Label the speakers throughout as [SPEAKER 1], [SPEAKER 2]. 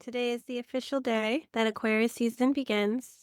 [SPEAKER 1] Today is the official day that Aquarius season begins.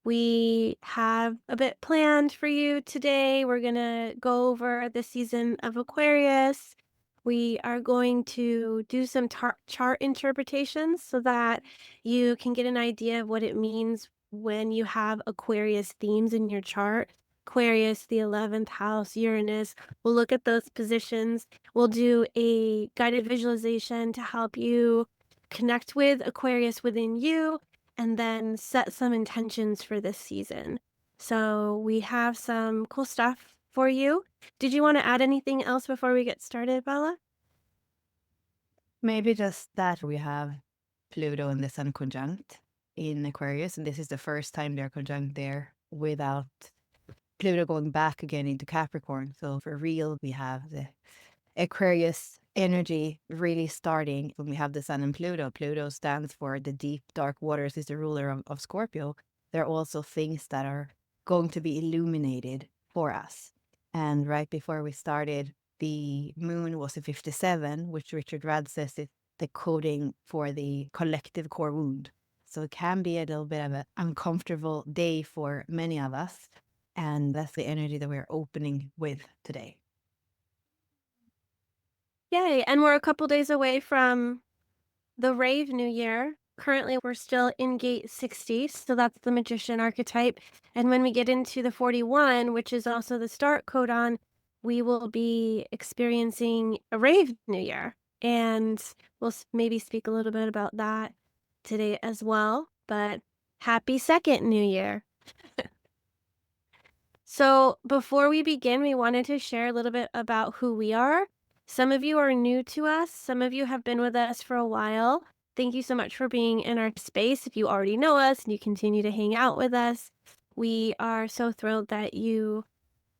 [SPEAKER 1] We have a bit planned for you today. We're going to go over the season of Aquarius. We are going to do some chart interpretations so that you can get an idea of what it means when you have Aquarius themes in your chart. Aquarius, the 11th house, Uranus. We'll look at those positions. We'll do a guided visualization to help you connect with Aquarius within you and then set some intentions for this season. So we have some cool stuff for you. Did you want to add anything else before we get started, Bella?
[SPEAKER 2] Maybe just that we have Pluto and the Sun conjunct in Aquarius, and this is the first time they're conjunct there without Pluto going back again into Capricorn. So for real, we have the Aquarius energy really starting when we have the Sun and Pluto. Pluto stands for the deep, dark waters, is the ruler of Scorpio. There are also things that are going to be illuminated for us. And right before we started, the moon was a 57, which Richard Rudd says is the coding for the collective core wound. So it can be a little bit of an uncomfortable day for many of us. And that's the energy that we're opening with today.
[SPEAKER 1] Yay. And we're a couple days away from the Rave New Year. Currently, we're still in gate 60, so that's the magician archetype. And when we get into the 41, which is also the start codon, we will be experiencing a Rave New Year. And we'll maybe speak a little bit about that today as well. But happy second New Year. So before we begin, we wanted to share a little bit about who we are. Some of you are new to us. Some of you have been with us for a while. Thank you so much for being in our space. If you already know us and you continue to hang out with us, we are so thrilled that you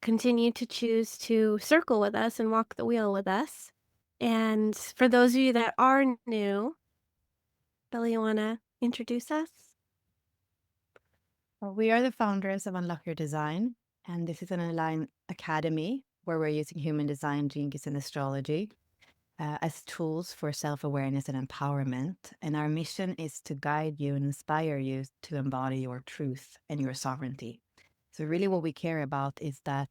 [SPEAKER 1] continue to choose to circle with us and walk the wheel with us. And for those of you that are new, Billy, you want to introduce us?
[SPEAKER 2] Well, we are the founders of Unlock Your Design, and this is an online academy where we're using human design, gene keys, and astrology as tools for self-awareness and empowerment. And our mission is to guide you and inspire you to embody your truth and your sovereignty. So really what we care about is that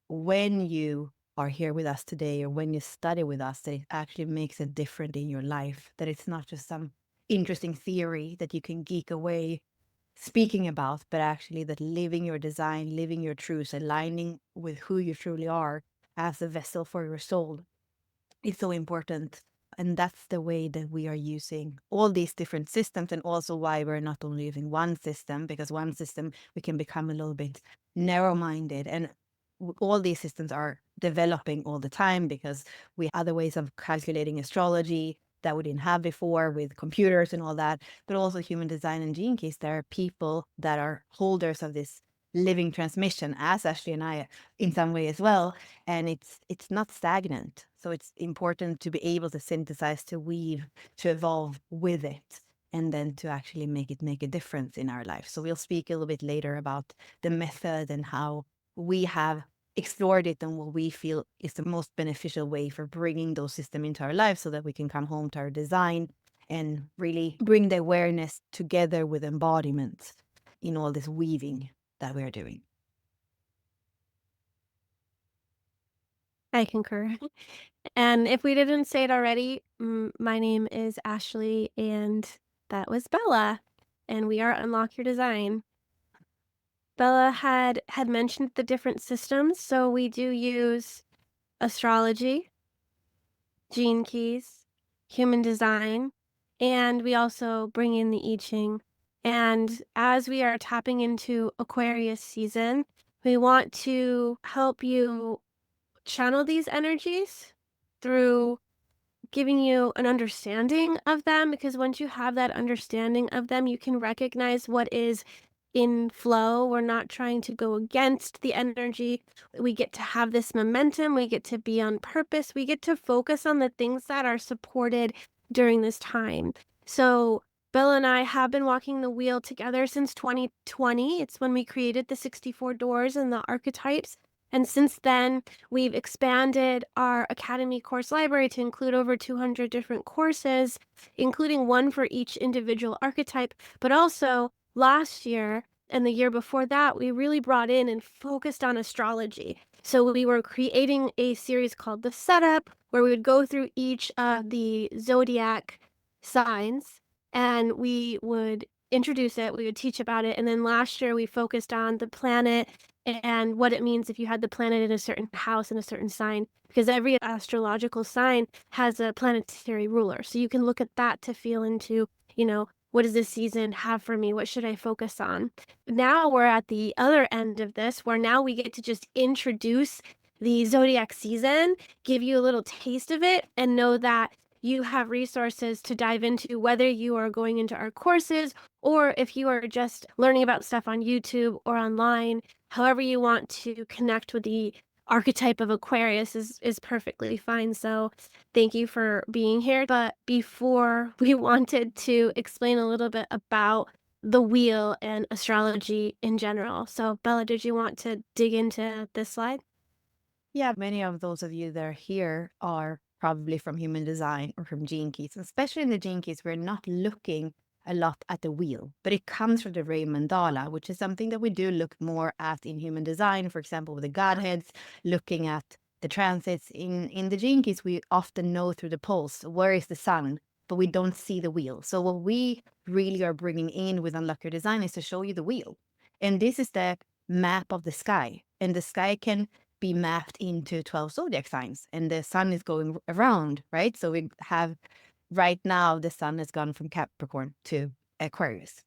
[SPEAKER 2] when you are here with us today or when you study with us, that it actually makes a difference in your life, that it's not just some interesting theory that you can geek away speaking about, but actually that living your design, living your truth, aligning with who you truly are as a vessel for your soul is so important. And that's the way that we are using all these different systems, and also why we're not only using one system, because one system we can become a little bit narrow-minded. And all these systems are developing all the time because we have other ways of calculating astrology that we didn't have before with computers and all that, but also human design and gene keys. There are people that are holders of this living transmission, as Ashley and I in some way as well, and it's not stagnant. So it's important to be able to synthesize, to weave, to evolve with it, and then to actually make it make a difference in our life. So we'll speak a little bit later about the method and how we have explored it and what we feel is the most beneficial way for bringing those systems into our lives so that we can come home to our design and really bring the awareness together with embodiment in all this weaving that we're doing.
[SPEAKER 1] I concur. And if we didn't say it already, my name is Ashley, and that was Bella, and we are Unlock Your Design. Bella had mentioned the different systems, so we do use astrology, gene keys, human design, and we also bring in the I Ching. And as we are tapping into Aquarius season, we want to help you channel these energies through giving you an understanding of them, because once you have that understanding of them, you can recognize what is in flow. We're not trying to go against the energy. We get to have this momentum. We get to be on purpose. We get to focus on the things that are supported during this time. So Bill and I have been walking the wheel together since 2020. It's when we created the 64 doors and the archetypes. And since then, we've expanded our Academy course library to include over 200 different courses, including one for each individual archetype. But also, last year and the year before that, we really brought in and focused on astrology. So we were creating a series called The Setup, where we would go through each of the zodiac signs and we would introduce it, we would teach about it. And then last year, we focused on the planet and what it means if you had the planet in a certain house in a certain sign, because every astrological sign has a planetary ruler. So you can look at that to feel into, what does this season have for me? What should I focus on? Now we're at the other end of this, where now we get to just introduce the zodiac season, give you a little taste of it, and know that you have resources to dive into, whether you are going into our courses or if you are just learning about stuff on YouTube or online. However you want to connect with the archetype of Aquarius is perfectly fine. So thank you for being here. But before, we wanted to explain a little bit about the wheel and astrology in general. So Bella, did you want to dig into this slide?
[SPEAKER 2] Yeah, many of those of you that are here are probably from human design or from gene keys. Especially in the gene keys, we're not looking a lot at the wheel, but it comes from the Ray mandala, which is something that we do look more at in human design. For example, with the godheads, looking at the transits in the gene keys, we often know through the pulse where is the sun, but we don't see the wheel. So what we really are bringing in with Unlock Your Design is to show you the wheel, and this is the map of the sky, and the sky can be mapped into 12 zodiac signs, and the sun is going around, right? So we have right now the sun has gone from Capricorn to Aquarius.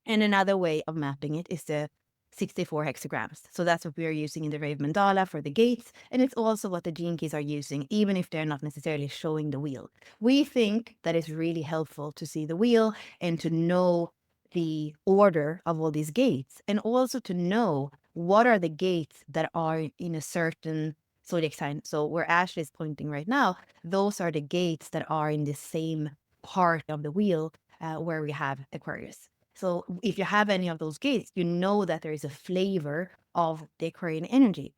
[SPEAKER 2] And another way of mapping it is the 64 hexagrams. So that's what we are using in the Rave Mandala for the gates. And it's also what the gene keys are using, even if they're not necessarily showing the wheel. We think that it's really helpful to see the wheel and to know the order of all these gates, and also to know what are the gates that are in a certain zodiac sign. So where Ashley is pointing right now, those are the gates that are in the same part of the wheel where we have Aquarius. So if you have any of those gates, you know that there is a flavor of the Aquarian energy.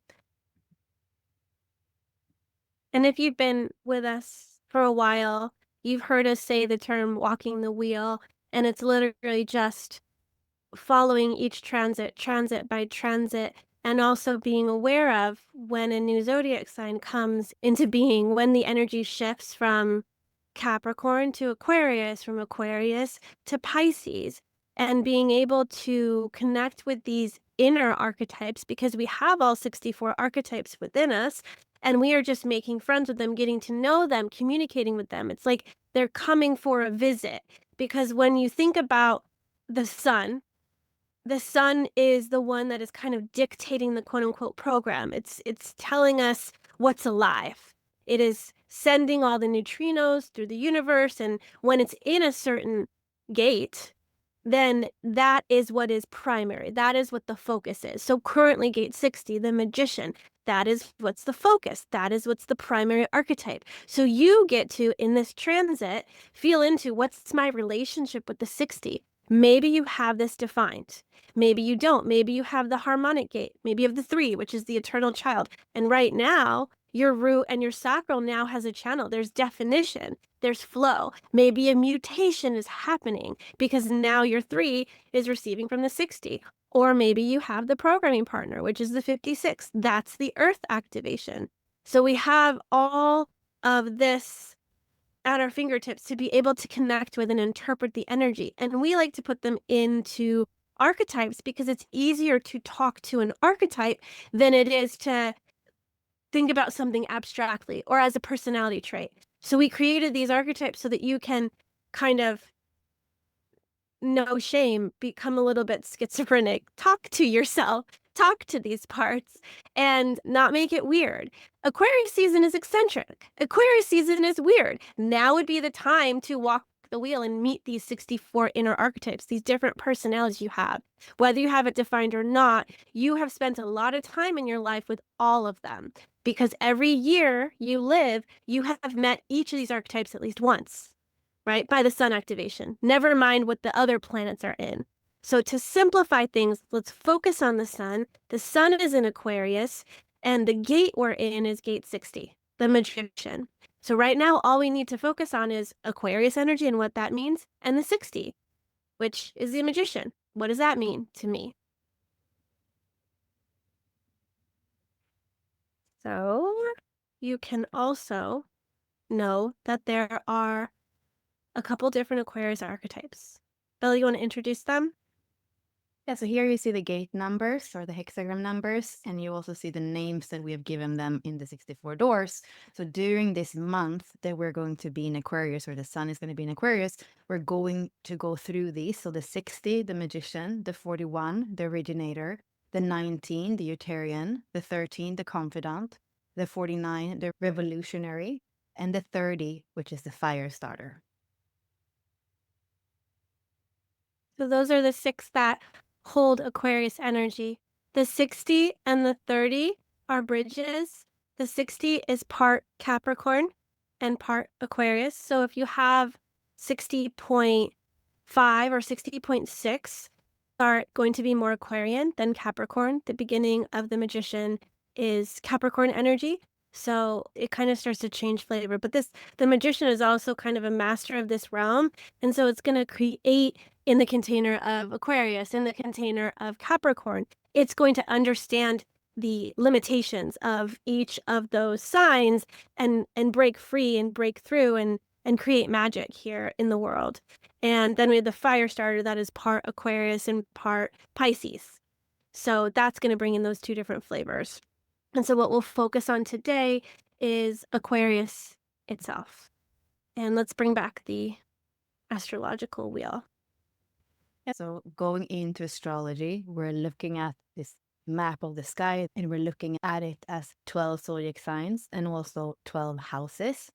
[SPEAKER 1] And if you've been with us for a while, you've heard us say the term walking the wheel, and it's literally just following each transit by transit, and also being aware of when a new zodiac sign comes into being, when the energy shifts from Capricorn to Aquarius, from Aquarius to Pisces, and being able to connect with these inner archetypes, because we have all 64 archetypes within us, and we are just making friends with them, getting to know them, communicating with them. It's like they're coming for a visit, because when you think about the sun, the sun is the one that is kind of dictating the quote unquote program. It's telling us what's alive. It is sending all the neutrinos through the universe, and when it's in a certain gate, then that is what is primary. That is what the focus is. So currently gate 60, the magician, that is what's the focus. That is what's the primary archetype. So you get to, in this transit, feel into what's my relationship with the 60. Maybe you have this defined. Maybe you don't. Maybe you have the harmonic gate. Maybe you have the 3, which is the eternal child. And right now, your root and your sacral now has a channel. There's definition. There's flow. Maybe a mutation is happening because now your 3 is receiving from the 60. Or maybe you have the programming partner, which is the 56. That's the earth activation. So we have all of this at our fingertips to be able to connect with and interpret the energy. And we like to put them into archetypes because it's easier to talk to an archetype than it is to think about something abstractly or as a personality trait. So we created these archetypes so that you can kind of, no shame, become a little bit schizophrenic, talk to yourself, talk to these parts, and not make it weird. Aquarius season is eccentric. Aquarius season is weird. Now would be the time to walk the wheel and meet these 64 inner archetypes, these different personalities you have. Whether you have it defined or not, you have spent a lot of time in your life with all of them, because every year you live, you have met each of these archetypes at least once, right? By the sun activation. Never mind what the other planets are in. So to simplify things, let's focus on the sun. The sun is in Aquarius, and the gate we're in is gate 60, the magician. So right now, all we need to focus on is Aquarius energy and what that means, and the 60, which is the magician. What does that mean to me? So you can also know that there are a couple different Aquarius archetypes. Bella, you want to introduce them?
[SPEAKER 2] Yeah, so here you see the gate numbers or the hexagram numbers, and you also see the names that we have given them in the 64 doors. So during this month that we're going to be in Aquarius, or the sun is going to be in Aquarius, we're going to go through these. So the 60, the magician, the 41, the originator, the 19, the Utarian, the 13, the confidant, the 49, the revolutionary, and the 30, which is the fire starter.
[SPEAKER 1] So those are the 6 that hold Aquarius energy. The 60 and the 30 are bridges. The 60 is part Capricorn and part Aquarius. So if you have 60.5 or 60.6 are going to be more Aquarian than Capricorn. The beginning of the magician is Capricorn energy. So it kind of starts to change flavor. But the magician is also kind of a master of this realm. And so it's going to create in the container of Aquarius, in the container of Capricorn. It's going to understand the limitations of each of those signs and break free and break through and create magic here in the world. And then we have the fire starter that is part Aquarius and part Pisces. So that's going to bring in those 2 different flavors. And so what we'll focus on today is Aquarius itself. And let's bring back the astrological wheel.
[SPEAKER 2] Yeah, so going into astrology, we're looking at this map of the sky and we're looking at it as 12 zodiac signs and also 12 houses.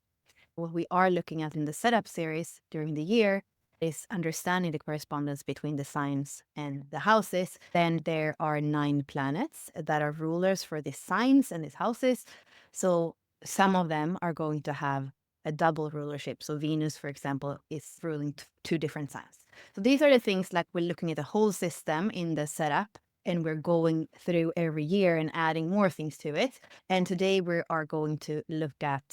[SPEAKER 2] What we are looking at in the setup series during the year is understanding the correspondence between the signs and the houses. Then there are 9 planets that are rulers for these signs and these houses. So some of them are going to have a double rulership. So Venus, for example, is ruling 2 different signs. So these are the things like we're looking at the whole system in the setup and we're going through every year and adding more things to it. And today we are going to look at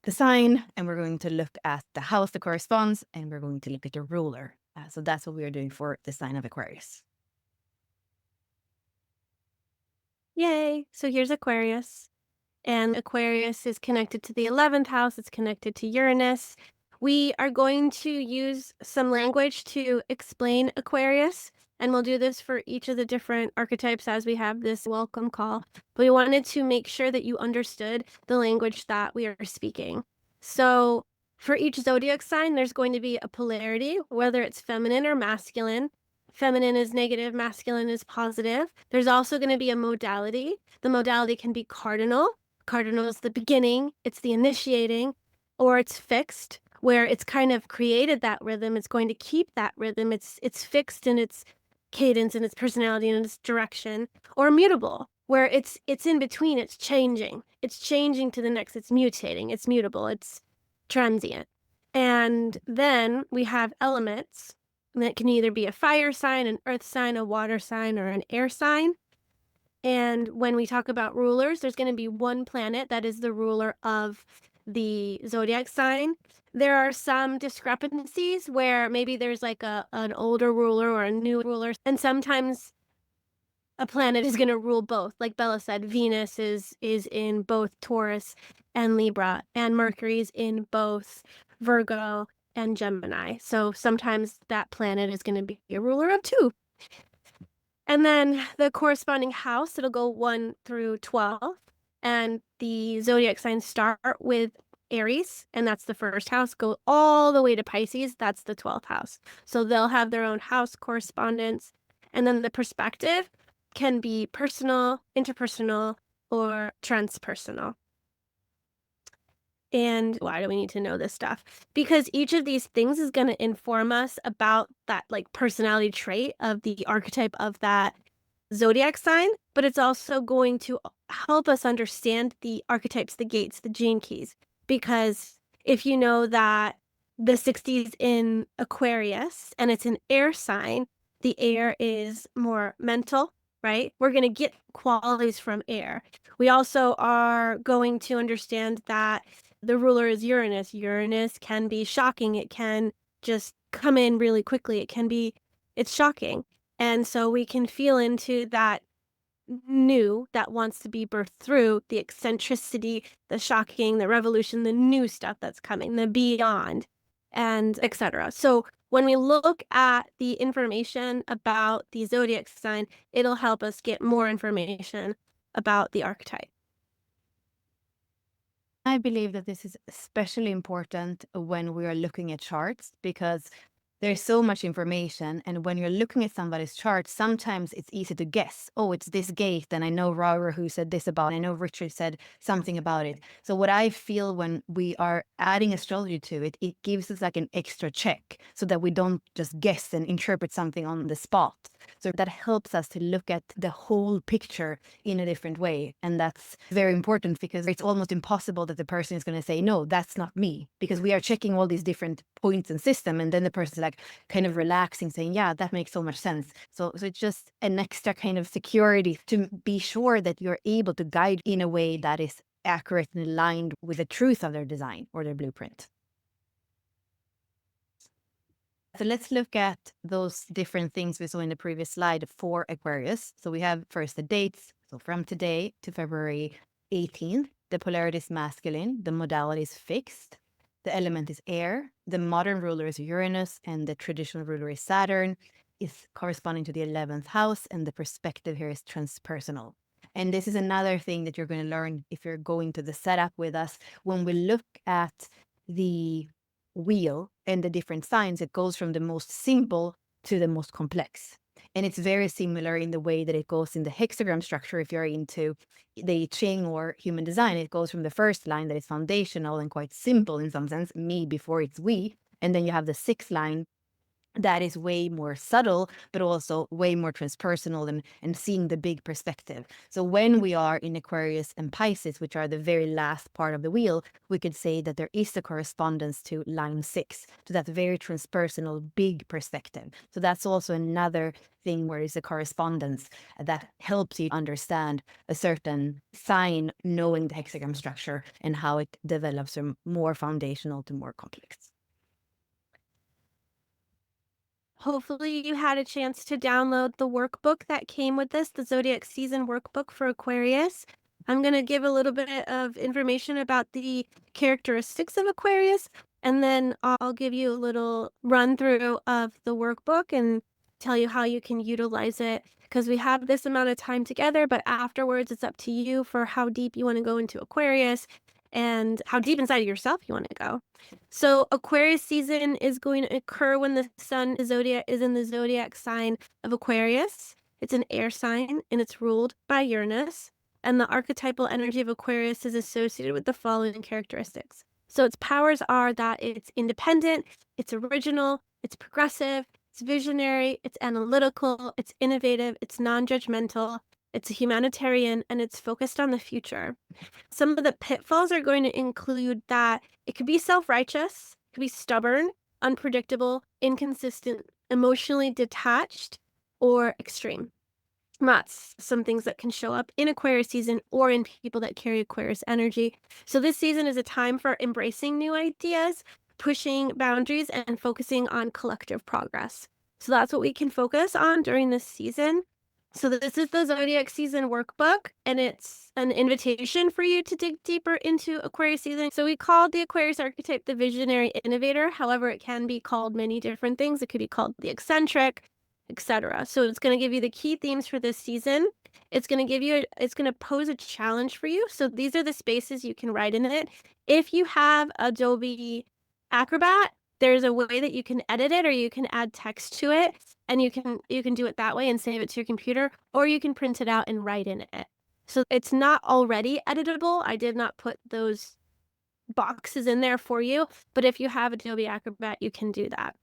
[SPEAKER 2] the sign and we're going to look at the house that corresponds and we're going to look at the ruler. So that's what we are doing for the sign of Aquarius.
[SPEAKER 1] Yay! So here's Aquarius. And Aquarius is connected to the 11th house. It's connected to Uranus. We are going to use some language to explain Aquarius, and we'll do this for each of the different archetypes as we have this welcome call. But we wanted to make sure that you understood the language that we are speaking. So for each zodiac sign, there's going to be a polarity, whether it's feminine or masculine. Feminine is negative, masculine is positive. There's also going to be a modality. The modality can be cardinal. Cardinal is the beginning, it's the initiating, or it's fixed, where it's kind of created that rhythm. It's going to keep that rhythm. It's fixed in its cadence and its personality and its direction, or mutable, where it's in between. It's changing. It's changing to the next. It's mutating. It's mutable. It's transient. And then we have elements that can either be a fire sign, an earth sign, a water sign, or an air sign. And when we talk about rulers, there's going to be one planet that is the ruler of the zodiac sign. There are some discrepancies where maybe there's like an older ruler or a new ruler, and sometimes a planet is going to rule both. Like Bella said, Venus is in both Taurus and Libra, and Mercury's in both Virgo and Gemini. So sometimes that planet is going to be a ruler of 2. And then the corresponding house, it'll go 1 through 12. And the zodiac signs start with Aries, and that's the first house, go all the way to Pisces, that's the 12th house. So they'll have their own house correspondence. And then the perspective can be personal, interpersonal, or transpersonal. And why do we need to know this stuff? Because each of these things is going to inform us about that like personality trait of the archetype of that zodiac sign, but it's also going to help us understand the archetypes, the gates, the gene keys. Because if you know that the 60s in Aquarius and it's an air sign, the air is more mental, right? We're going to get qualities from air. We also are going to understand that the ruler is Uranus. Uranus can be shocking. It can just come in really quickly. It's shocking. And so we can feel into that new that wants to be birthed through the eccentricity, the shocking, the revolution, the new stuff that's coming, the beyond, and etc. So when we look at the information about the zodiac sign, it'll help us get more information about the archetype.
[SPEAKER 2] I believe that this is especially important when we are looking at charts because there's so much information. And when you're looking at somebody's chart, sometimes it's easy to guess, oh, it's this gate. And I know Rara who said this about it. I know Richard said something about it. So what I feel when we are adding astrology to it, it gives us like an extra check so that we don't just guess and interpret something on the spot. So that helps us to look at the whole picture in a different way. And that's very important because it's almost impossible that the person is going to say, no, that's not me, because we are checking all these different points and system. And then the person's like kind of relaxing, saying, yeah, that makes so much sense. So it's just an extra kind of security to be sure that you're able to guide in a way that is accurate and aligned with the truth of their design or their blueprint. So let's look at those different things we saw in the previous slide for Aquarius. So we have first the dates. So from today to February 18th, the polarity is masculine, the modality is fixed, the element is air, the modern ruler is Uranus, and the traditional ruler is Saturn, is corresponding to the 11th house, and the perspective here is transpersonal. And this is another thing that you're going to learn if you're going to the setup with us. When we look at the wheel and the different signs, it goes from the most simple to the most complex. And it's very similar in the way that it goes in the hexagram structure. If you're into the Ching or human design, it goes from the first line that is foundational and quite simple in some sense, me before it's we. And then you have the sixth line that is way more subtle, but also way more transpersonal and seeing the big perspective. So when we are in Aquarius and Pisces, which are the very last part of the wheel, we could say that there is a correspondence to line 6, to that very transpersonal big perspective. So that's also another thing where it's a correspondence that helps you understand a certain sign, knowing the hexagram structure and how it develops from more foundational to more complex.
[SPEAKER 1] Hopefully you had a chance to download the workbook that came with this, the Zodiac Season Workbook for Aquarius. I'm going to give a little bit of information about the characteristics of Aquarius, and then I'll give you a little run through of the workbook and tell you how you can utilize it, because we have this amount of time together, but afterwards it's up to you for how deep you want to go into Aquarius and how deep inside of yourself you want to go. So Aquarius season is going to occur when the sun is in the zodiac sign of Aquarius. It's an air sign and it's ruled by Uranus. And the archetypal energy of Aquarius is associated with the following characteristics. So its powers are that it's independent, it's original, it's progressive, it's visionary, it's analytical, it's innovative, it's non-judgmental, it's a humanitarian, and it's focused on the future. Some of the pitfalls are going to include that it could be self-righteous, it could be stubborn, unpredictable, inconsistent, emotionally detached, or extreme. And that's some things that can show up in Aquarius season or in people that carry Aquarius energy. So this season is a time for embracing new ideas, pushing boundaries, and focusing on collective progress. So that's what we can focus on during this season. So this is the Zodiac Season Workbook, and it's an invitation for you to dig deeper into Aquarius season. So we called the Aquarius archetype the visionary innovator. However, it can be called many different things. It could be called the eccentric, etc. So it's going to give you the key themes for this season. It's going to pose a challenge for you. So these are the spaces you can write in it. If you have Adobe Acrobat, there's a way that you can edit it, or you can add text to it, and you can do it that way and save it to your computer, or you can print it out and write in it. So it's not already editable. I did not put those boxes in there for you, but if you have Adobe Acrobat, you can do that.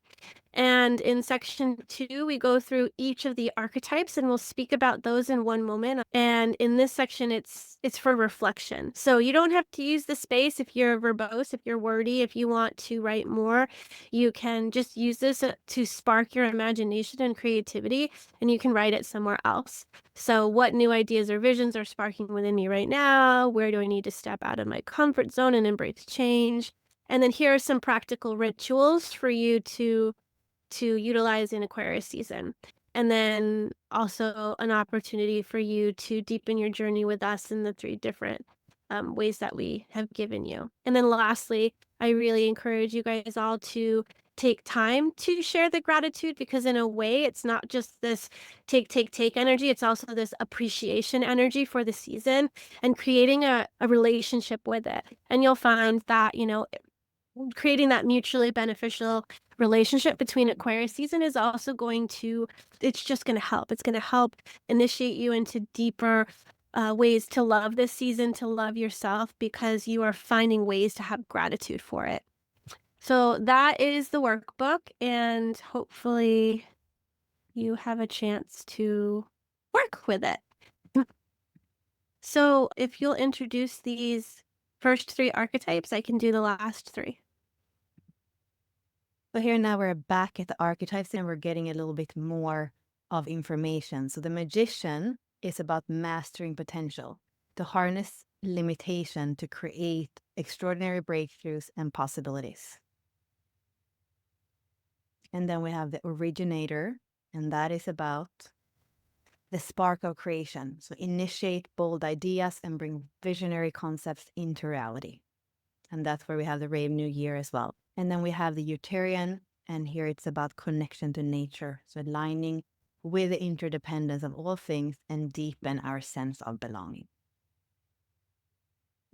[SPEAKER 1] And in section 2, we go through each of the archetypes and we'll speak about those in one moment. And in this section, it's for reflection. So you don't have to use the space if you're verbose, if you're wordy, if you want to write more, you can just use this to spark your imagination and creativity, and you can write it somewhere else. So what new ideas or visions are sparking within me right now? Where do I need to step out of my comfort zone and embrace change? And then here are some practical rituals for you to utilize in Aquarius season. And then also an opportunity for you to deepen your journey with us in the 3 different ways that we have given you. And then lastly, I really encourage you guys all to take time to share the gratitude, because in a way it's not just this take energy, it's also this appreciation energy for the season and creating a relationship with it. And you'll find that, creating that mutually beneficial relationship between Aquarius season is also going to, it's just going to help. It's going to help initiate you into deeper ways to love this season, to love yourself, because you are finding ways to have gratitude for it. So that is the workbook, and hopefully you have a chance to work with it. So if you'll introduce these first 3 archetypes, I can do the last 3.
[SPEAKER 2] So here now we're back at the archetypes and we're getting a little bit more of information. So the magician is about mastering potential, to harness limitation to create extraordinary breakthroughs and possibilities. And then we have the originator, and that is about the spark of creation. So initiate bold ideas and bring visionary concepts into reality. And that's where we have the ray of new year as well. And then we have the Utarian, and here it's about connection to nature. So aligning with the interdependence of all things and deepen our sense of belonging.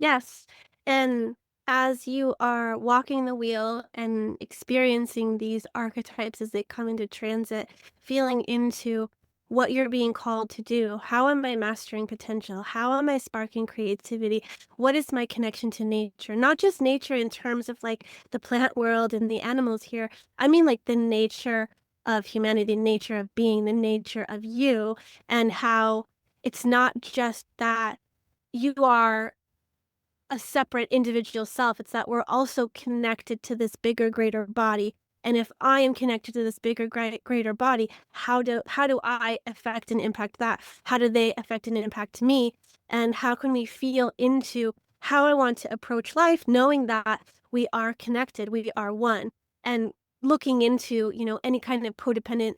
[SPEAKER 1] Yes. And as you are walking the wheel and experiencing these archetypes as they come into transit, feeling into what you're being called to do. How am I mastering potential? How am I sparking creativity? What is my connection to nature? Not just nature in terms of like the plant world and the animals here. I mean, like the nature of humanity, the nature of being, the nature of you, and how it's not just that you are a separate individual self. It's that we're also connected to this bigger, greater body. And if I am connected to this bigger, greater body, how do I affect and impact that? How do they affect and impact me? And how can we feel into how I want to approach life, knowing that we are connected, we are one, and looking into, any kind of codependent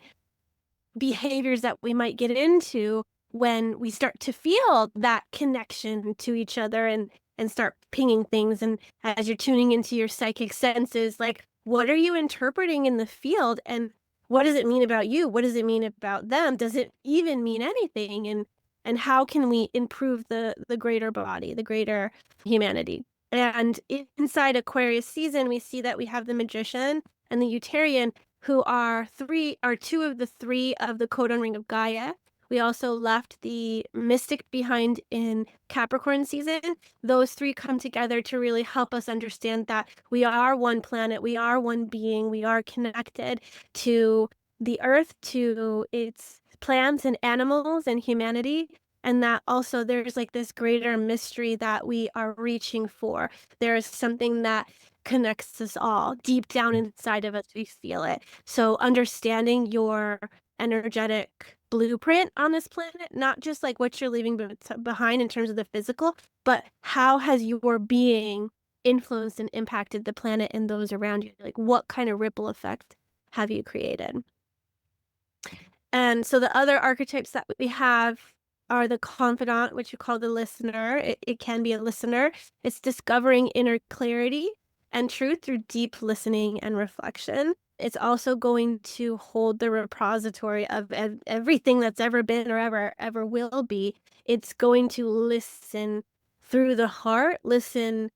[SPEAKER 1] behaviors that we might get into when we start to feel that connection to each other and start pinging things. And as you're tuning into your psychic senses, like, what are you interpreting in the field, and what does it mean about you? What does it mean about them? Does it even mean anything? And how can we improve the greater body, the greater humanity? And inside Aquarius season, we see that we have the magician and the Utarian, who are 2 of the 3 of the codon ring of Gaia. We also left the mystic behind in Capricorn season. Those 3 come together to really help us understand that we are one planet, we are one being, we are connected to the earth, to its plants and animals and humanity, and that also there's like this greater mystery that we are reaching for. There is something that connects us all. Deep down inside of us, we feel it. So understanding your energetic blueprint on this planet, not just like what you're leaving behind in terms of the physical, but how has your being influenced and impacted the planet and those around you? Like, what kind of ripple effect have you created? And so the other archetypes that we have are the confidant, which you call the listener. It can be a listener. It's discovering inner clarity and truth through deep listening and reflection. It's also going to hold the repository of everything that's ever been or ever will be. It's going to listen through the heart, listen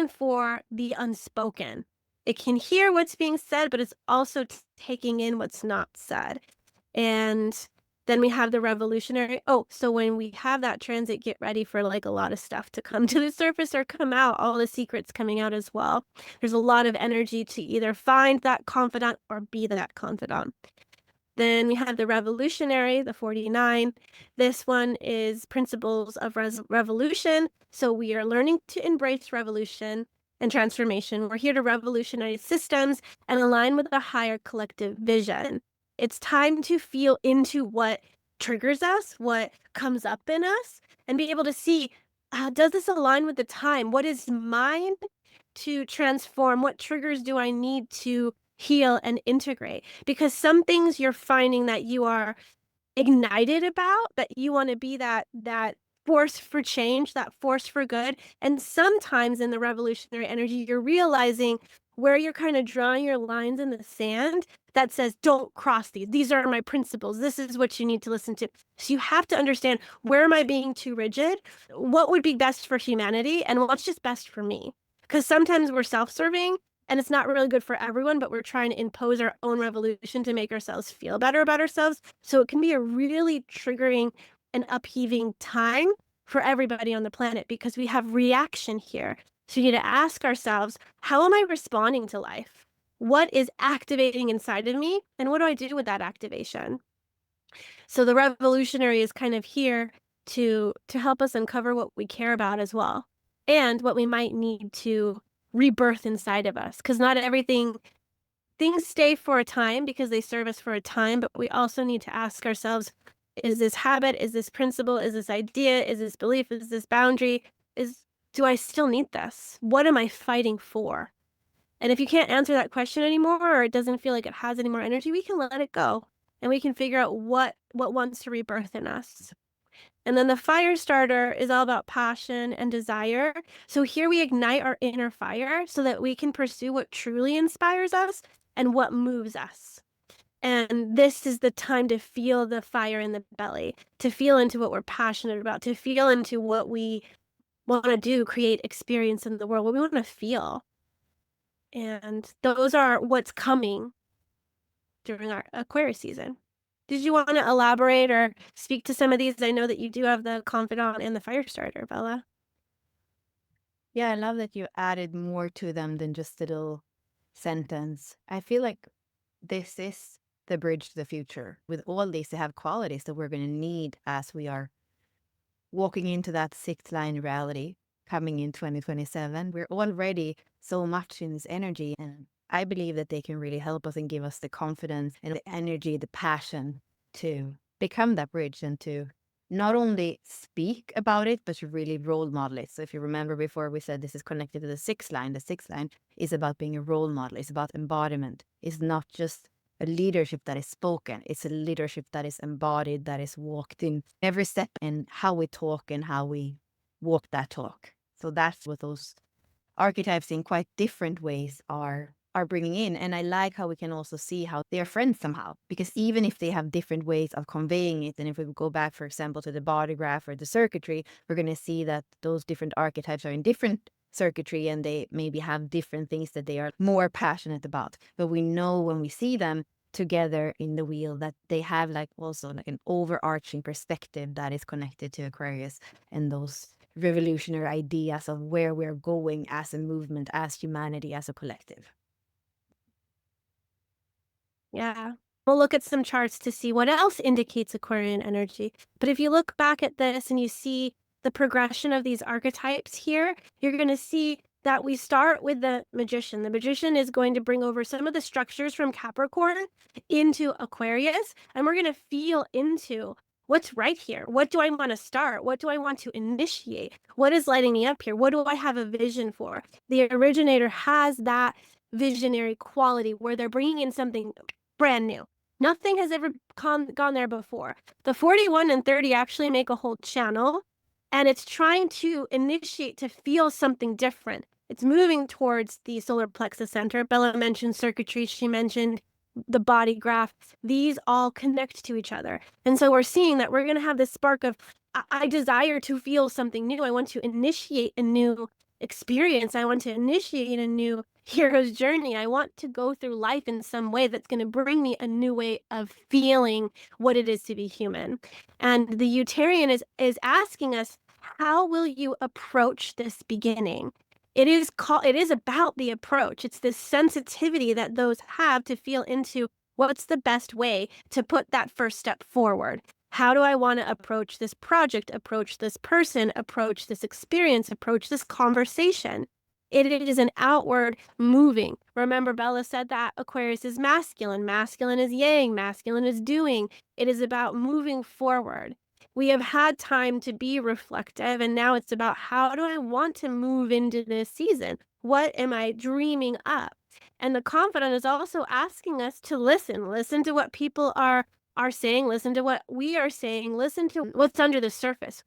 [SPEAKER 1] for the unspoken. It can hear what's being said, but it's also taking in what's not said. And Then we have the revolutionary. Oh, so when we have that transit, get ready for like a lot of stuff to come to the surface or come out, all the secrets coming out as well. There's a lot of energy to either find that confidant or be that confidant. Then we have the revolutionary, the 49. This one is principles of revolution. So we are learning to embrace revolution and transformation. We're here to revolutionize systems and align with a higher collective vision. It's time to feel into what triggers us, what comes up in us, and be able to see, does this align with the time? What is mine to transform? What triggers do I need to heal and integrate? Because some things you're finding that you are ignited about, that you want to be that force for change, that force for good. And sometimes in the revolutionary energy, you're realizing where you're kind of drawing your lines in the sand that says, don't cross these. These are my principles. This is what you need to listen to. So you have to understand, where am I being too rigid? What would be best for humanity? And what's just best for me? Because sometimes we're self-serving and it's not really good for everyone, but we're trying to impose our own revolution to make ourselves feel better about ourselves. So it can be a really triggering and upheaving time for everybody on the planet because we have reaction here. So we need to ask ourselves, how am I responding to life? What is activating inside of me? And what do I do with that activation? So the revolutionary is kind of here to help us uncover what we care about as well, and what we might need to rebirth inside of us. Because not everything things stay for a time because they serve us for a time, but we also need to ask ourselves, is this habit, is this principle, is this idea, is this belief, is this boundary, is do I still need this? What am I fighting for? And if you can't answer that question anymore, or it doesn't feel like it has any more energy, we can let it go and we can figure out what wants to rebirth in us. And then the fire starter is all about passion and desire. So here we ignite our inner fire so that we can pursue what truly inspires us and what moves us. And this is the time to feel the fire in the belly, to feel into what we're passionate about, to feel into what we want to do, create experience in the world, what we want to feel. And those are what's coming during our Aquarius season. Did you want to elaborate or speak to some of these? I know that you do have the confidant and the fire starter, Bella.
[SPEAKER 2] Yeah, I love that you added more to them than just a little sentence. I feel like this is the bridge to the future. With all these, they have qualities that we're going to need as we are walking into that sixth line reality coming in 2027. We're already so much in this energy, and I believe that they can really help us and give us the confidence and the energy, the passion to become that bridge and to not only speak about it, but to really role model it. So if you remember before, we said this is connected to the sixth line. The sixth line is about being a role model. It's about embodiment. It's not just a leadership that is spoken. It's a leadership that is embodied, that is walked in every step in how we talk and how we walk that talk. So that's what those archetypes in quite different ways are bringing in. And I like how we can also see how they are friends somehow, because even if they have different ways of conveying it, and if we go back, for example, to the body graph or the circuitry, we're going to see that those different archetypes are in different circuitry and they maybe have different things that they are more passionate about. But we know when we see them together in the wheel that they have like also like an overarching perspective that is connected to Aquarius and those revolutionary ideas of where we're going as a movement, as humanity, as a collective.
[SPEAKER 1] Yeah. We'll look at some charts to see what else indicates Aquarian energy. But if you look back at this and you see the progression of these archetypes here, you're going to see that we start with the magician. The magician is going to bring over some of the structures from Capricorn into Aquarius, and we're going to feel into what's right here. What do I want to start? What do I want to initiate? What is lighting me up here? What do I have a vision for? The originator has that visionary quality where they're bringing in something brand new. Nothing has ever gone there before. The 41 and 30 actually make a whole channel, and it's trying to initiate to feel something different. It's moving towards the solar plexus center. Bella mentioned circuitry. She mentioned the body graph. These all connect to each other. And so we're seeing that we're going to have this spark of, I desire to feel something new. I want to initiate a new experience. I want to initiate a new hero's journey. I want to go through life in some way that's going to bring me a new way of feeling what it is to be human. And the Utarian is asking us, how will you approach this beginning? It is about the approach. It's this sensitivity that those have to feel into what's the best way to put that first step forward. How do I want to approach this project, approach this person, approach this experience, approach this conversation? It is an outward moving. Remember, Bella said that Aquarius is masculine, masculine is yang, masculine is doing. It is about moving forward. We have had time to be reflective, and now it's about, how do I want to move into this season? What am I dreaming up? And the confidant is also asking us to listen to what people are saying, listen to what we are saying, listen to what's under the surface.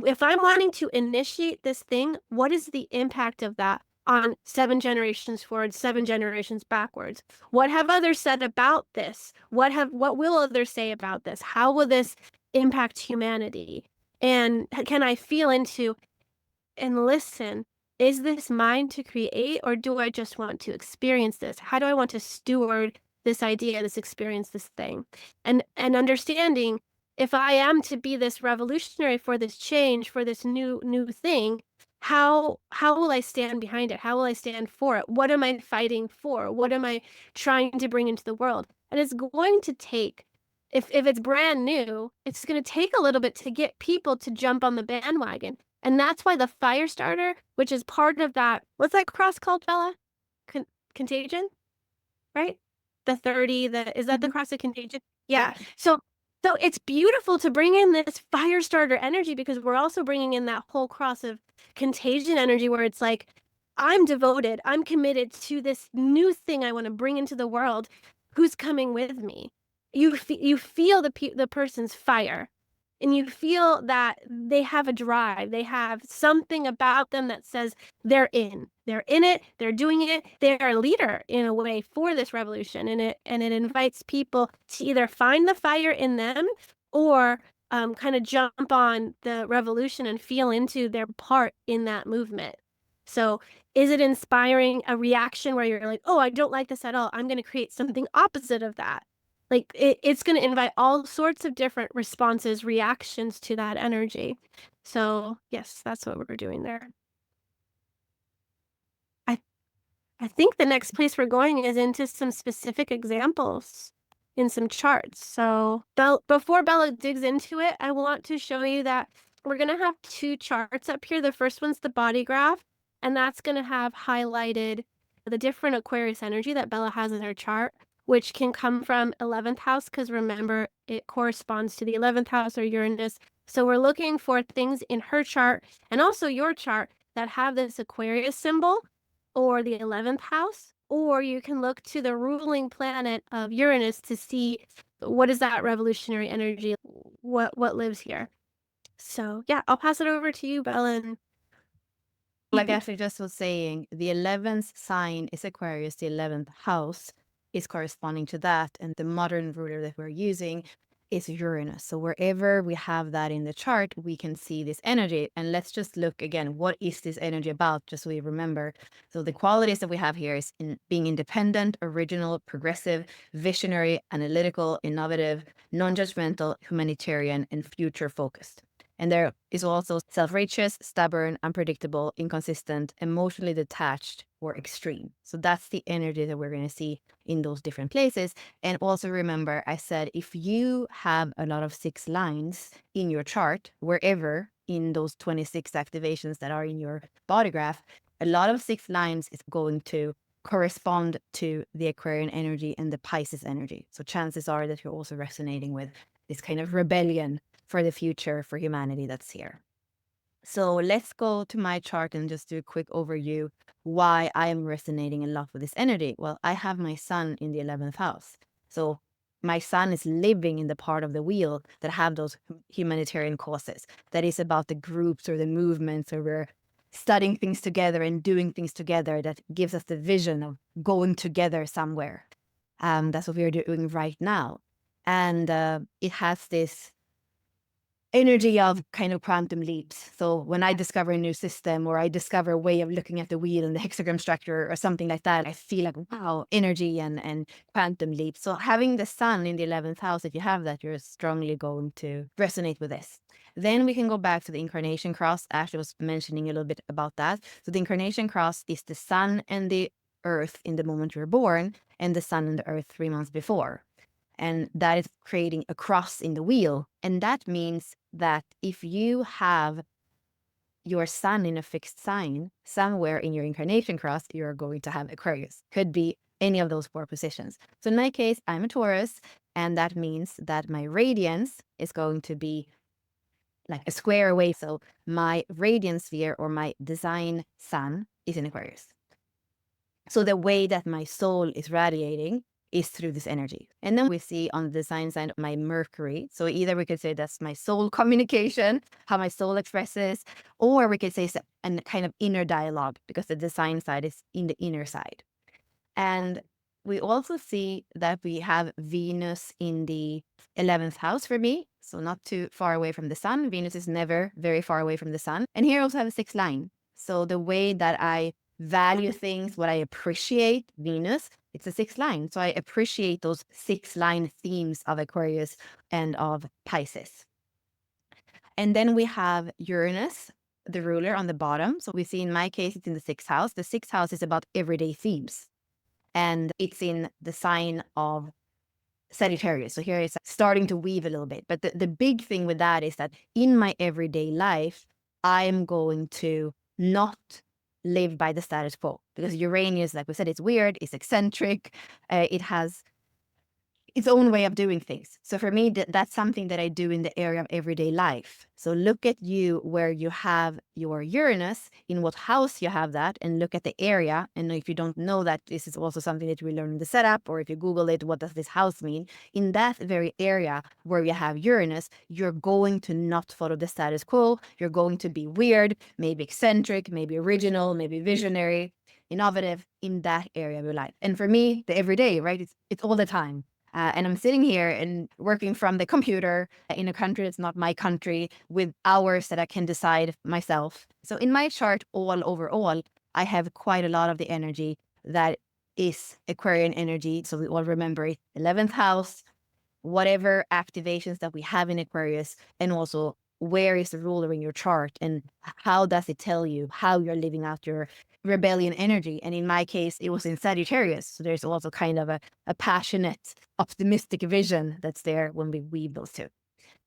[SPEAKER 1] If I'm wanting to initiate this thing, what is the impact of that on 7 generations forward, 7 generations backwards? What have others said about this? What will others say about this? How will this impact humanity? And can I feel into and listen, is this mine to create, or do I just want to experience this? How do I want to steward this idea, this experience, this thing? And understanding, if I am to be this revolutionary for this change, for this new thing, how will I stand behind it? How will I stand for it? What am I fighting for? What am I trying to bring into the world? And it's going to take, if it's brand new, it's going to take a little bit to get people to jump on the bandwagon. And that's why the fire starter, which is part of that, what's that cross called, Bella? Contagion, right? The 30, is that the
[SPEAKER 2] Mhm.
[SPEAKER 1] cross of contagion?
[SPEAKER 2] Yeah.
[SPEAKER 1] Yeah. So it's beautiful to bring in this fire starter energy, because we're also bringing in that whole cross of contagion energy, where it's like, I'm devoted, I'm committed to this new thing I want to bring into the world. Who's coming with me? You feel the person's fire, and you feel that they have a drive, they have something about them that says they're in it, they're doing it, they're a leader in a way for this revolution, and it invites people to either find the fire in them, or kind of jump on the revolution and feel into their part in that movement. So is it inspiring a reaction where you're like, oh, I don't like this at all, I'm going to create something opposite of that? Like, it's gonna invite all sorts of different responses, reactions to that energy. So, yes, that's what we're doing there. I I think the next place we're going is into some specific examples in some charts. So, before Bella digs into it, I want to show you that we're gonna have 2 charts up here. The first one's the body graph, and that's gonna have highlighted the different Aquarius energy that Bella has in her chart, which can come from 11th house, because remember, it corresponds to the 11th house or Uranus. So we're looking for things in her chart and also your chart that have this Aquarius symbol or the 11th house, or you can look to the ruling planet of Uranus to see what is that revolutionary energy, what lives here. So, yeah, I'll pass it over to you, Bella, and you
[SPEAKER 2] Like
[SPEAKER 1] can
[SPEAKER 2] Ashley just was saying, the 11th sign is Aquarius, the 11th house is corresponding to that. And the modern ruler that we're using is Uranus. So wherever we have that in the chart, we can see this energy. And let's just look again, what is this energy about? Just so we remember. So the qualities that we have here is being independent, original, progressive, visionary, analytical, innovative, non-judgmental, humanitarian, and future focused. And there is also self-righteous, stubborn, unpredictable, inconsistent, emotionally detached, or extreme. So that's the energy that we're going to see in those different places. And also remember, I said, if you have a lot of 6 lines in your chart, wherever in those 26 activations that are in your body graph, a lot of 6 lines is going to correspond to the Aquarian energy and the Pisces energy. So chances are that you're also resonating with this kind of rebellion for the future for humanity that's here. So let's go to my chart and just do a quick overview why I am resonating a lot with this energy. Well, I have my sun in the 11th house. So my sun is living in the part of the wheel that have those humanitarian causes. That is about the groups or the movements where we're studying things together and doing things together that gives us the vision of going together somewhere. That's what we're doing right now. And it has this energy of kind of quantum leaps. So when I discover a new system, or I discover a way of looking at the wheel and the hexagram structure or something like that, I feel like, wow, energy and quantum leaps. So having the sun in the 11th house, if you have that, you're strongly going to resonate with this. Then we can go back to the incarnation cross. Ashley was mentioning a little bit about that. So the incarnation cross is the sun and the earth in the moment you're born, and the sun and the earth 3 months before. And that is creating a cross in the wheel. And that means that if you have your sun in a fixed sign somewhere in your incarnation cross, you're going to have Aquarius. Could be any of those 4 positions. So in my case, I'm a Taurus, and that means that my radiance is going to be like a square away. So my radiance sphere, or my design sun, is in Aquarius. So the way that my soul is radiating is through this energy. And then we see on the design side my Mercury. So either we could say that's my soul communication, how my soul expresses, or we could say it's a kind of inner dialogue, because the design side is in the inner side. And we also see that we have Venus in the 11th house for me. So not too far away from the sun. Venus is never very far away from the sun. And here I also have a 6th line. So the way that I value things, what I appreciate, Venus, it's a 6th line. So I appreciate those 6th line themes of Aquarius and of Pisces. And then we have Uranus, the ruler, on the bottom. So we see in my case, it's in the 6th house. The 6th house is about everyday themes, and it's in the sign of Sagittarius. So here it's starting to weave a little bit. But the big thing with that is that in my everyday life, I'm going to not live by the status quo, because Uranus, like we said, it's weird, it's eccentric, it has its own way of doing things. So for me, that's something that I do in the area of everyday life. So look at you where you have your Uranus, in what house you have that, and look at the area. And if you don't know that, this is also something that we learn in the setup, or if you Google it, what does this house mean? In that very area where you have Uranus, you're going to not follow the status quo. You're going to be weird, maybe eccentric, maybe original, maybe visionary, innovative in that area of your life. And for me, the everyday, right? It's all the time. And I'm sitting here and working from the computer in a country that's not my country, with hours that I can decide myself. So in my chart, overall, I have quite a lot of the energy that is Aquarian energy. So we all remember it, 11th house, whatever activations that we have in Aquarius, and also where is the ruler in your chart, and how does it tell you how you're living out your rebellion energy. And in my case, it was in Sagittarius. So there's also kind of a passionate, optimistic vision that's there when we weave those two.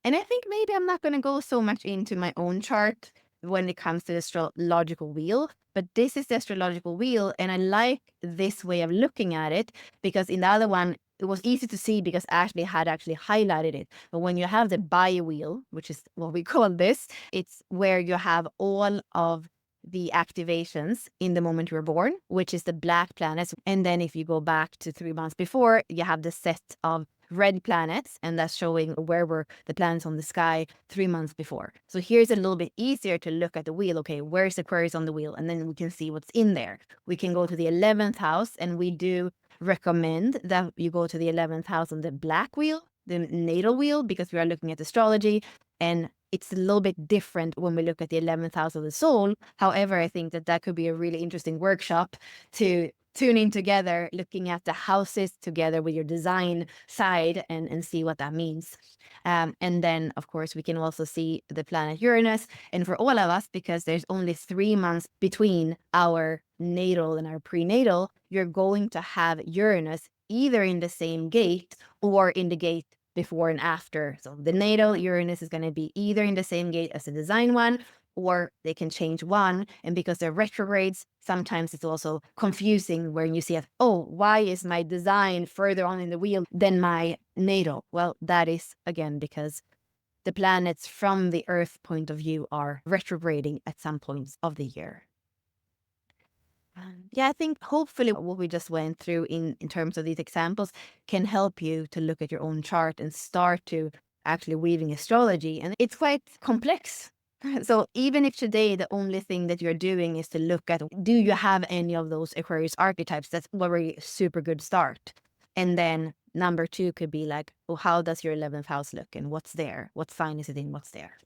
[SPEAKER 2] And I think maybe I'm not going to go so much into my own chart when it comes to the astrological wheel, but this is the astrological wheel. And I like this way of looking at it, because in the other one, it was easy to see because Ashley had actually highlighted it. But when you have the bio wheel, which is what we call this, it's where you have all of the activations in the moment you were born, which is the black planets. And then if you go back to 3 months before, you have the set of red planets, and that's showing where were the planets on the sky 3 months before. So here's a little bit easier to look at the wheel. Okay, where's Aquarius on the wheel? And then we can see what's in there. We can go to the 11th house, and we do recommend that you go to the 11th house on the black wheel, the natal wheel, because we are looking at astrology, and it's a little bit different when we look at the 11th house of the soul. However, I think that that could be a really interesting workshop to tuning together, looking at the houses together with your design side, and see what that means. And then, of course, we can also see the planet Uranus. And for all of us, because there's only 3 months between our natal and our prenatal, you're going to have Uranus either in the same gate or in the gate before and after. So the natal Uranus is going to be either in the same gate as the design one, or they can change one. And because they're retrogrades, sometimes it's also confusing when you see, oh, why is my design further on in the wheel than my natal? Well, that is, again, because the planets from the Earth point of view are retrograding at some points of the year. Yeah, I think hopefully what we just went through in terms of these examples can help you to look at your own chart and start to actually weaving astrology. And it's quite complex. So even if today the only thing that you're doing is to look at, do you have any of those Aquarius archetypes? That's already a super good start. And then Number two could be like, oh, how does your 11th house look and what's there? What sign is it in? What's there?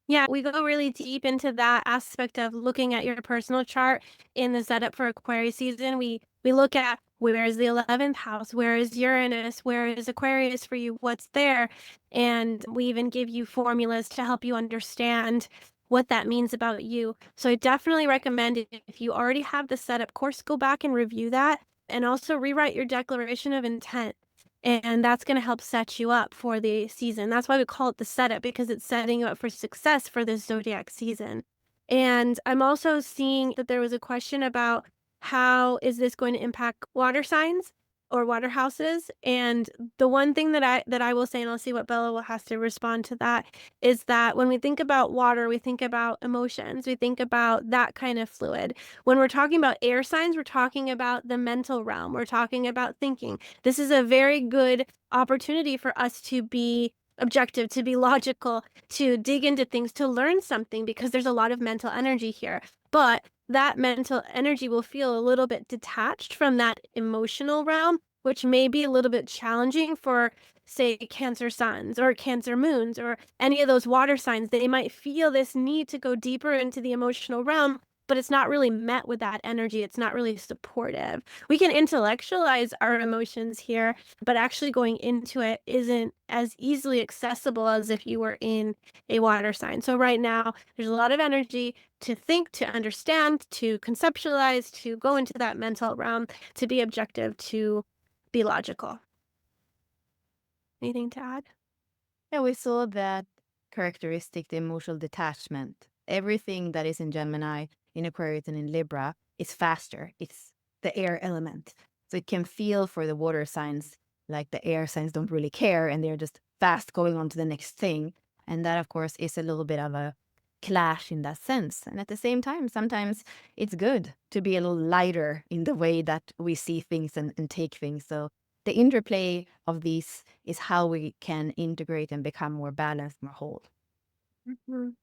[SPEAKER 1] Yeah, we go really deep into that aspect of looking at your personal chart in the setup for Aquarius season. We look at where is the 11th house, where is Uranus, where is Aquarius for you, what's there, and we even give you formulas to help you understand what that means about you. So I definitely recommend it if you already have the setup course, go back and review that and also rewrite your declaration of intent. And that's gonna help set you up for the season. That's why we call it the setup, because it's setting you up for success for this zodiac season. And I'm also seeing that there was a question about how is this going to impact water signs or water houses? And the one thing that I will say, and I'll see what Bella will has to respond to that, is that when we think about water, we think about emotions, we think about that kind of fluid. When we're talking about air signs, we're talking about the mental realm, we're talking about thinking. This is a very good opportunity for us to be objective, to be logical, to dig into things, to learn something, because there's a lot of mental energy here. But that mental energy will feel a little bit detached from that emotional realm, which may be a little bit challenging for, say, Cancer suns or Cancer moons or any of those water signs. They might feel this need to go deeper into the emotional realm, but it's not really met with that energy. It's not really supportive. We can intellectualize our emotions here, but actually going into it isn't as easily accessible as if you were in a water sign. So right now, there's a lot of energy to think, to understand, to conceptualize, to go into that mental realm, to be objective, to be logical. Anything to add?
[SPEAKER 2] Yeah, we saw that characteristic, the emotional detachment. Everything that is in Gemini, in Aquarius, and in Libra is faster. It's the air element. So it can feel for the water signs like the air signs don't really care and they're just fast going on to the next thing. And that, of course, is a little bit of a clash in that sense. And at the same time, sometimes it's good to be a little lighter in the way that we see things and take things. So the interplay of these is how we can integrate and become more balanced, more whole.
[SPEAKER 1] Mhm.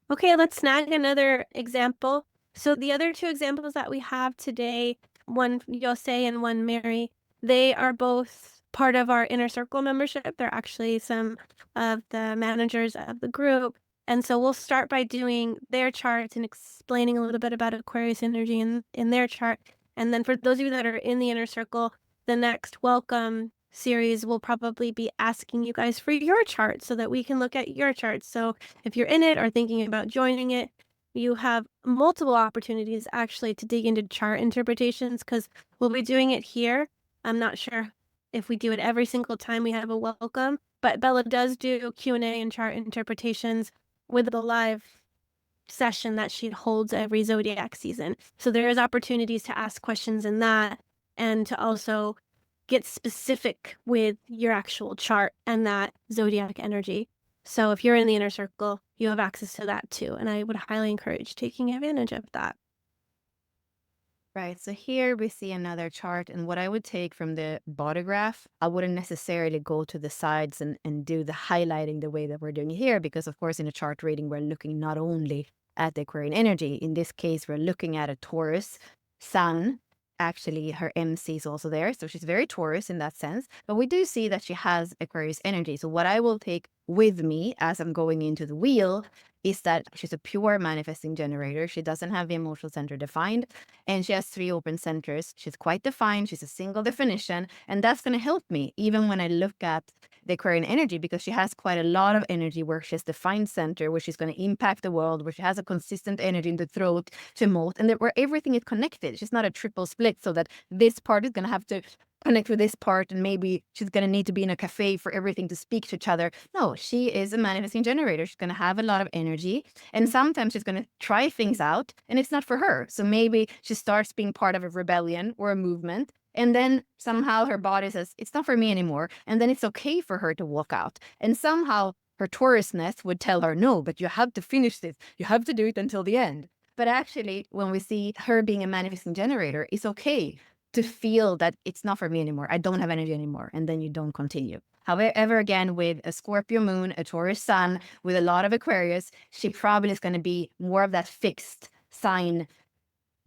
[SPEAKER 1] Okay, let's snag another example. So the other two examples that we have today, one Yose and one Mary, they are both part of our inner circle membership. They're actually some of the managers of the group. And so we'll start by doing their charts and explaining a little bit about Aquarius energy in their chart. And then for those of you that are in the inner circle, the next welcome series will probably be asking you guys for your chart so that we can look at your charts. So if you're in it or thinking about joining it, you have multiple opportunities actually to dig into chart interpretations, because we'll be doing it here. I'm not sure if we do it every single time we have a welcome, but Bella does do Q&A and chart interpretations with the live session that she holds every zodiac season. So there is opportunities to ask questions in that and to also get specific with your actual chart and that zodiac energy. So if you're in the inner circle, you have access to that too. And I would highly encourage taking advantage of that.
[SPEAKER 2] Right. So here we see another chart. And what I would take from the body graph, I wouldn't necessarily go to the sides and do the highlighting the way that we're doing here, because, of course, in a chart reading, we're looking not only at the Aquarian energy. In this case, we're looking at a Taurus sun. Actually, her MC is also there. So she's very Taurus in that sense. But we do see that she has Aquarius energy. So what I will take with me as I'm going into the wheel is that she's a pure manifesting generator. She doesn't have the emotional center defined, and she has 3 open centers. She's quite defined. She's a single definition, and that's going to help me even when I look at the Aquarian energy, because she has quite a lot of energy where she has defined center, where she's going to impact the world, where she has a consistent energy in the throat to emote, and where everything is connected. She's not a triple split, so that this part is going to have to connect with this part, and maybe she's going to need to be in a cafe for everything to speak to each other. No, she is a manifesting generator. She's going to have a lot of energy, and sometimes she's going to try things out and it's not for her. So maybe she starts being part of a rebellion or a movement, and then somehow her body says it's not for me anymore, and then it's okay for her to walk out. And somehow her Taurusness would tell her, no, but you have to finish this, you have to do it until the end. But actually, when we see her being a manifesting generator, it's okay to feel that it's not for me anymore. I don't have energy anymore. And then you don't continue. However, again, with a Scorpio moon, a Taurus sun, with a lot of Aquarius, she probably is going to be more of that fixed sign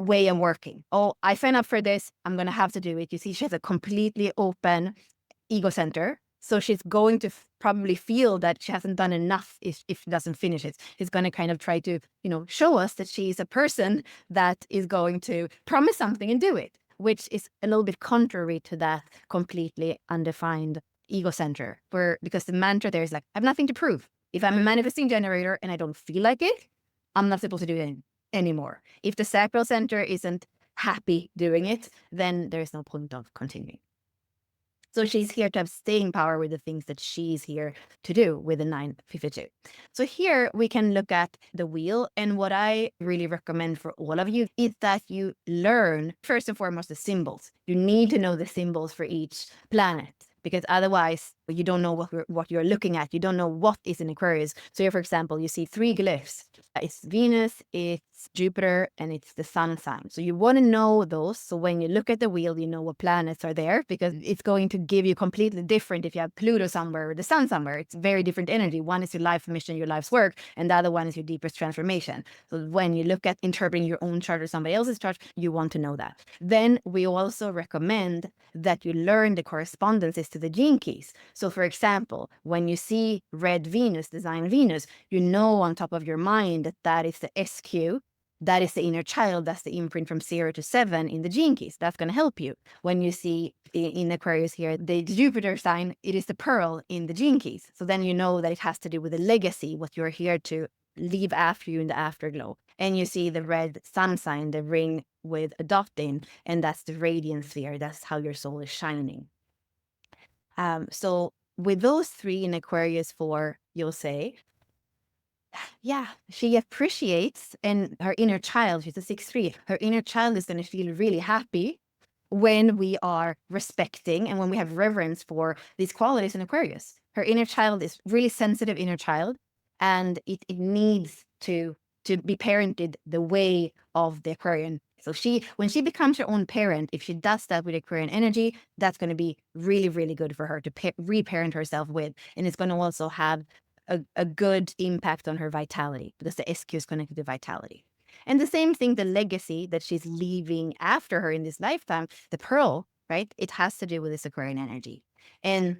[SPEAKER 2] way I'm working. Oh, I sign up for this. I'm going to have to do it. You see, she has a completely open ego center. So she's going to probably feel that she hasn't done enough if she doesn't finish it. She's going to kind of try to, show us that she's a person that is going to promise something and do it, which is a little bit contrary to that completely undefined ego center, because the mantra there is like, I have nothing to prove. If I'm a manifesting generator and I don't feel like it, I'm not supposed to do it anymore. If the sacral center isn't happy doing it, then there's no point of continuing. So she's here to have staying power with the things that she's here to do with the 952. So here we can look at the wheel. And what I really recommend for all of you is that you learn, first and foremost, the symbols. You need to know the symbols for each planet, because otherwise you don't know what you're looking at. You don't know what is in Aquarius. So here, for example, you see 3 glyphs. It's Venus, it's Jupiter, and it's the sun sign. So you want to know those. So when you look at the wheel, you know what planets are there, because it's going to give you completely different if you have Pluto somewhere or the sun somewhere. It's very different energy. One is your life mission, your life's work, and the other one is your deepest transformation. So when you look at interpreting your own chart or somebody else's chart, you want to know that. Then we also recommend that you learn the correspondences to the gene keys. So for example, when you see red Venus, design Venus, you know on top of your mind that that is the SQ, that is the inner child, that's the imprint from 0 to 7 in the gene keys. That's going to help you. When you see in Aquarius here, the Jupiter sign, it is the pearl in the gene keys. So then you know that it has to do with the legacy, what you're here to leave after you in the afterglow. And you see the red sun sign, the ring with a dot in, and that's the radiant sphere. That's how your soul is shining. So with those 3 in Aquarius 4, you'll say, yeah, she appreciates, and her inner child, she's a 6-3, her inner child is going to feel really happy when we are respecting and when we have reverence for these qualities in Aquarius. Her inner child is really sensitive inner child, and it needs to be parented the way of the Aquarian. So when she becomes her own parent, if she does that with Aquarian energy, that's going to be really, really good for her to reparent herself with. And it's going to also have a good impact on her vitality, because the SQ is connected to vitality. And the same thing, the legacy that she's leaving after her in this lifetime, the pearl, right? It has to do with this Aquarian energy and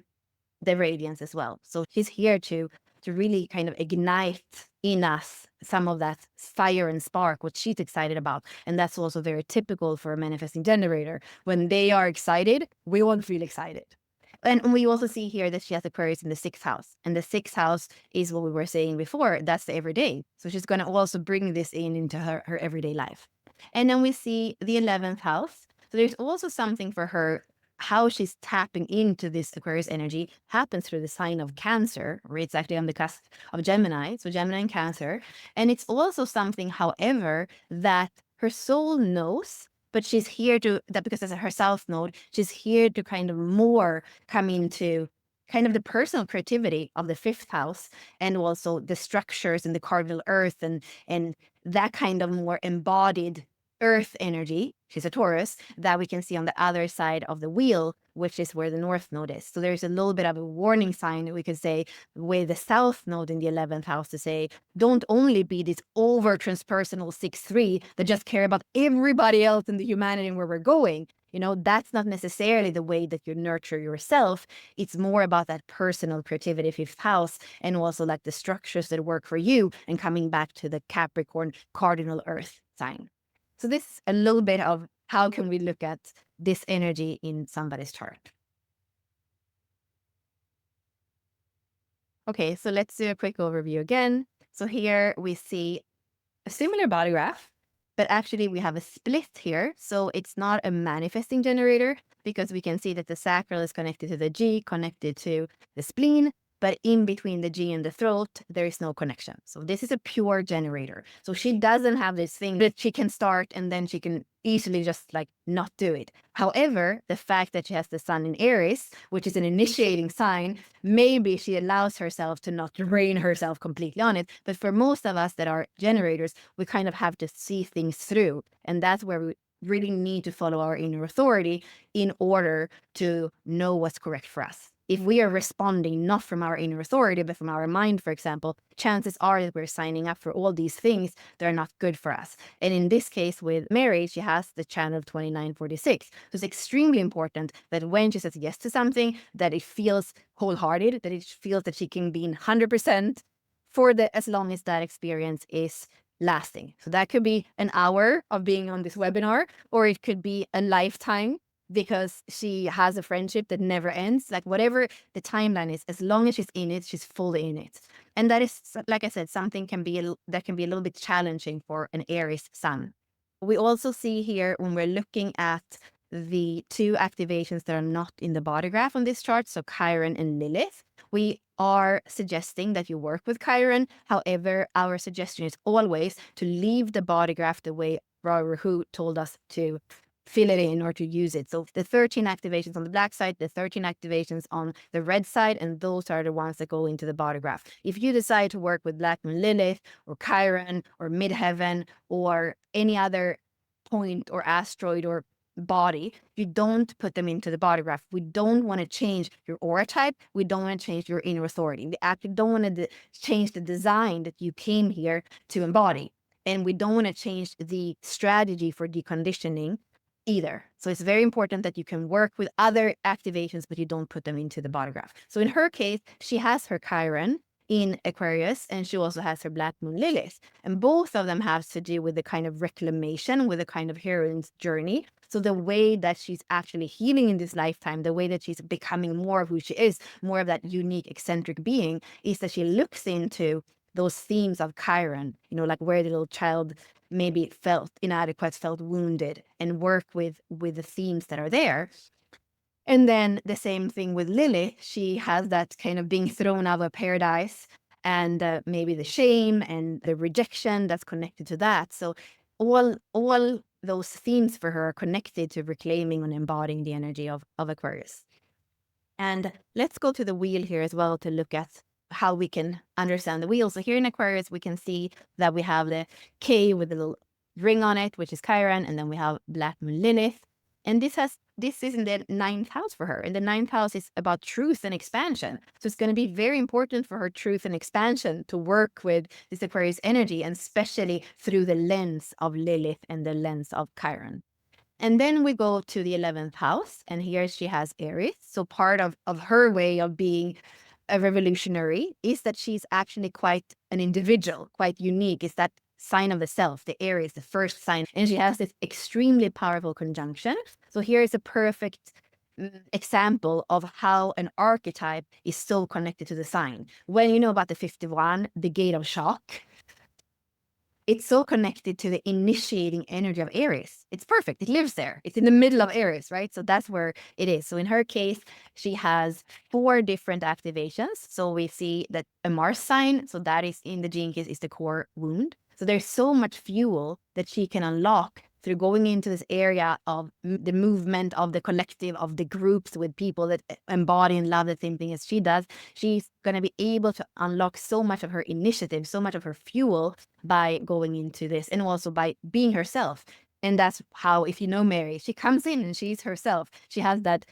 [SPEAKER 2] the radiance as well. So she's here to really kind of ignite in us some of that fire and spark, what she's excited about. And that's also very typical for a manifesting generator. When they are excited, we won't feel excited. And we also see here that she has Aquarius in the 6th house. And the 6th house is what we were saying before. That's the everyday. So she's going to also bring this into her everyday life. And then we see the 11th house. So there's also something for her. How she's tapping into this Aquarius energy happens through the sign of Cancer, or it's actually on the cusp of Gemini. So Gemini and Cancer. And it's also something, however, that her soul knows, but she's here that because it's her south node, she's here to kind of more come into kind of the personal creativity of the 5th house, and also the structures and the cardinal earth and that kind of more embodied earth energy. She's a Taurus, that we can see on the other side of the wheel, which is where the north node is. So there's a little bit of a warning sign, we could say, with the south node in the 11th house, to say, don't only be this over transpersonal 6-3 that just care about everybody else in the humanity and where we're going. That's not necessarily the way that you nurture yourself. It's more about that personal creativity, 5th house, and also like the structures that work for you, and coming back to the Capricorn cardinal earth sign. So this is a little bit of how can we look at this energy in somebody's chart. Okay, so let's do a quick overview again. So here we see a similar body graph, but actually we have a split here. So it's not a manifesting generator, because we can see that the sacral is connected to the G, connected to the spleen, but in between the G and the throat, there is no connection. So this is a pure generator. So she doesn't have this thing that she can start and then she can easily just like not do it. However, the fact that she has the sun in Aries, which is an initiating sign, maybe she allows herself to not drain herself completely on it. But for most of us that are generators, we kind of have to see things through. And that's where we really need to follow our inner authority in order to know what's correct for us. if we are responding not from our inner authority, but from our mind, for example, chances are that we're signing up for all these things that are not good for us. And in this case with Mary, she has the channel 2946. So it's extremely important that when she says yes to something, that it feels wholehearted, that it feels that she can be in 100% for the as long as that experience is lasting. So that could be an hour of being on this webinar, or it could be a lifetime because she has a friendship that never ends. Like whatever the timeline is, as long as she's in it, she's fully in it. And that is, like I said, something that can be a little bit challenging for an Aries sun. We also see here when we're looking at the two activations that are not in the body graph on this chart, so Chiron and Lilith, we are suggesting that you work with Chiron. However, our suggestion is always to leave the body graph the way Rahu told us to fill it in or to use it. So the 13 activations on the black side, the 13 activations on the red side, and those are the ones that go into the body graph. If you decide to work with Black Moon Lilith or Chiron or Midheaven or any other point or asteroid or body, you don't put them into the body graph. We don't want to change your aura type. We don't want to change your inner authority. We actually don't want to change the design that you came here to embody. And we don't want to change the strategy for deconditioning either. So it's very important that you can work with other activations, but you don't put them into the body graph. So in her case, she has her Chiron in Aquarius, and she also has her Black Moon Lilith. And both of them have to do with the kind of reclamation, with the kind of heroine's journey. So the way that she's actually healing in this lifetime, the way that she's becoming more of who she is, more of that unique, eccentric being, is that she looks into those themes of Chiron, like where the little child maybe felt inadequate, felt wounded, and work with the themes that are there. And then the same thing with Lily. She has that kind of being thrown out of paradise and maybe the shame and the rejection that's connected to that. So all those themes for her are connected to reclaiming and embodying the energy of Aquarius. And let's go to the wheel here as well to look at how we can understand the wheel. So here in Aquarius, we can see that we have the K with a little ring on it, which is Chiron, and then we have Black Moon Lilith. And this is in the 9th house for her. And the 9th house is about truth and expansion. So it's going to be very important for her truth and expansion to work with this Aquarius energy, and especially through the lens of Lilith and the lens of Chiron. And then we go to the 11th house, and here she has Aries. So part of her way of being a revolutionary is that she's actually quite an individual, quite unique. It's that sign of the self, the Aries, the first sign. And she has this extremely powerful conjunction. So here is a perfect example of how an archetype is so connected to the sign. When you know about the 51, the gate of shock, it's so connected to the initiating energy of Aries. It's perfect. It lives there. It's in the middle of Aries, right? So that's where it is. So in her case, she has 4 different activations. So we see that a Mars sign, so that is in the gene keys, is the core wound. So there's so much fuel that she can unlock through going into this area of the movement of the collective, of the groups with people that embody and love the same thing as she does. She's going to be able to unlock so much of her initiative, so much of her fuel by going into this, and also by being herself. And that's how, if you know Mary, she comes in and she's herself. She has that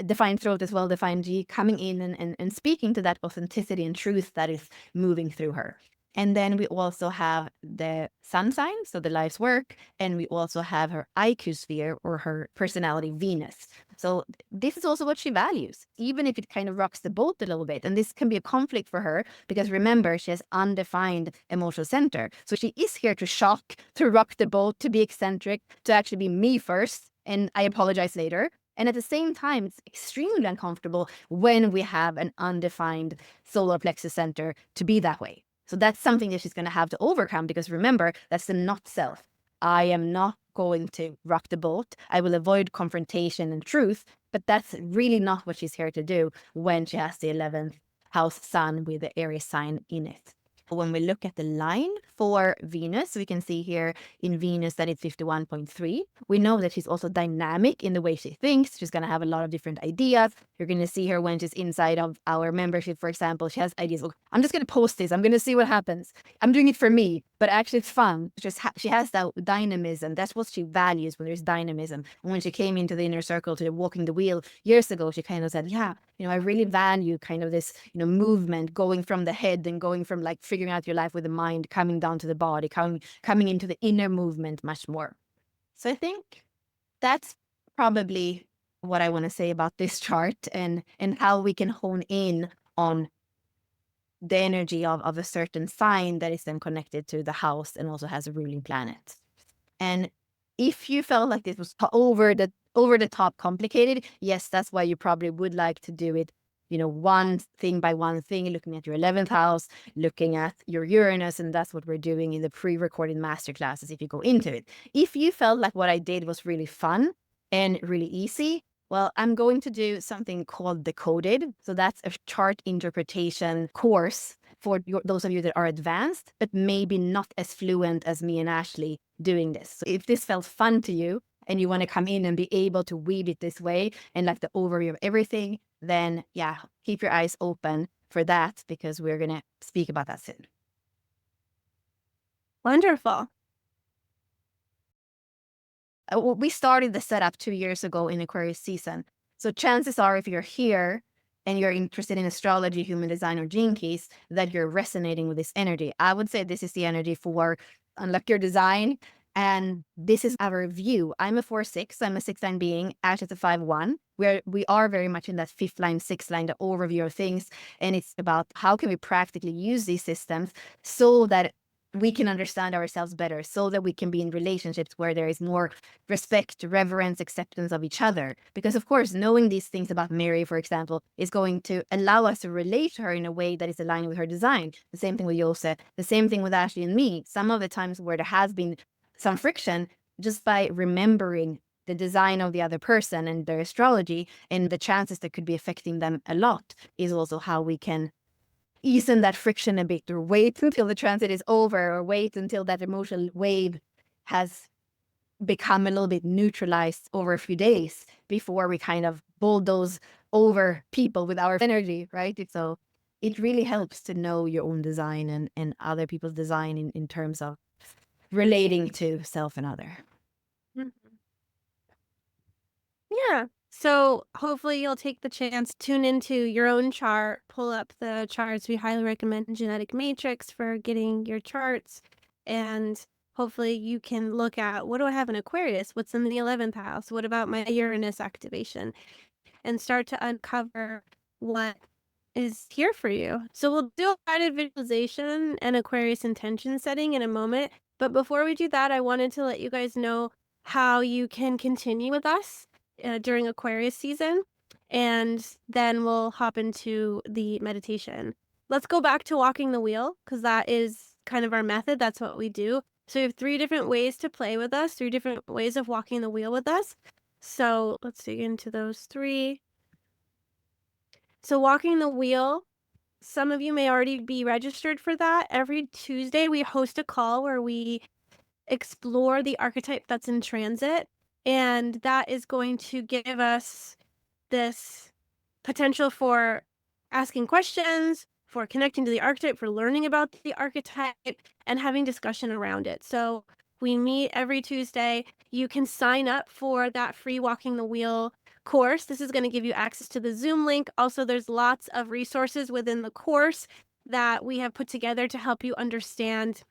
[SPEAKER 2] defined throat as well, defined G, coming in and speaking to that authenticity and truth that is moving through her. And then we also have the sun sign, so the life's work, and we also have her IQ sphere, or her personality, Venus. So this is also what she values, even if it kind of rocks the boat a little bit. And this can be a conflict for her because, remember, she has undefined emotional center. So she is here to shock, to rock the boat, to be eccentric, to actually be me first, and I apologize later. And at the same time, it's extremely uncomfortable when we have an undefined solar plexus center to be that way. So that's something that she's going to have to overcome, because remember, that's the not self. I am not going to rock the boat. I will avoid confrontation and truth, but that's really not what she's here to do when she has the 11th house sun with the Aries sign in it. When we look at the line for Venus, we can see here in Venus that it's 51.3. We know that she's also dynamic in the way she thinks. She's going to have a lot of different ideas. You're going to see her when she's inside of our membership, for example. She has ideas. Oh, I'm just going to post this. I'm going to see what happens. I'm doing it for me, but actually it's fun. She has that dynamism. That's what she values, when there's dynamism. And when she came into the inner circle to walking the wheel years ago, she kind of said, yeah, I really value kind of this, movement, going from the head and going from like figuring out your life with the mind, coming down to the body, coming into the inner movement much more. So I think that's probably what I want to say about this chart, and how we can hone in on the energy of a certain sign that is then connected to the house and also has a ruling planet. And if you felt like this was over the top complicated, yes, that's why you probably would like to do it, one thing by one thing, looking at your 11th house, looking at your Uranus, and that's what we're doing in the pre-recorded masterclasses if you go into it. If you felt like what I did was really fun and really easy, well, I'm going to do something called Decoded. So that's a chart interpretation course for those of you that are advanced, but maybe not as fluent as me and Ashley doing this. So if this felt fun to you and you want to come in and be able to weave it this way and like the overview of everything, then yeah, keep your eyes open for that, because we're going to speak about that soon.
[SPEAKER 1] Wonderful.
[SPEAKER 2] We started the setup 2 years ago in Aquarius season. So chances are, if you're here and you're interested in astrology, human design, or gene keys, that you're resonating with this energy. I would say this is the energy for Unlock Your Design. And this is our view. I'm a 4/6. I'm a 6-line being. Ash is a 5/1. We are very much in that 5th line, 6th line, the overview of things. And it's about how can we practically use these systems so that we can understand ourselves better, so that we can be in relationships where there is more respect, reverence, acceptance of each other. Because of course, knowing these things about Mary, for example, is going to allow us to relate to her in a way that is aligned with her design. The same thing with Yose, the same thing with Ashley and me. Some of the times where there has been some friction, just by remembering the design of the other person and their astrology and the chances that could be affecting them a lot, is also how we can ease in that friction a bit, or wait until the transit is over, or wait until that emotional wave has become a little bit neutralized over a few days before we kind of bulldoze over people with our energy, right? So it really helps to know your own design and other people's design in terms of relating to self and other.
[SPEAKER 1] Mhm. Yeah. So hopefully you'll take the chance, tune into your own chart, pull up the charts. We highly recommend Genetic Matrix for getting your charts. And hopefully you can look at, what do I have in Aquarius? What's in the 11th house? What about my Uranus activation? And start to uncover what is here for you. So we'll do a guided visualization and Aquarius intention setting in a moment. But before we do that, I wanted to let you guys know how you can continue with us during Aquarius season. And then we'll hop into the meditation. Let's go back to walking the wheel, because that is kind of our method. That's what we do. So we have 3 different ways to play with us, 3 different ways of walking the wheel with us. So let's dig into those 3. So walking the wheel, some of you may already be registered for that. Every Tuesday, we host a call where we explore the archetype that's in transit, and that is going to give us this potential for asking questions, for connecting to the archetype, for learning about the archetype, and having discussion around it. So we meet every Tuesday. You can sign up for that free Walking the Wheel course. This is going to give you access to the Zoom link. Also, there's lots of resources within the course that we have put together to help you understand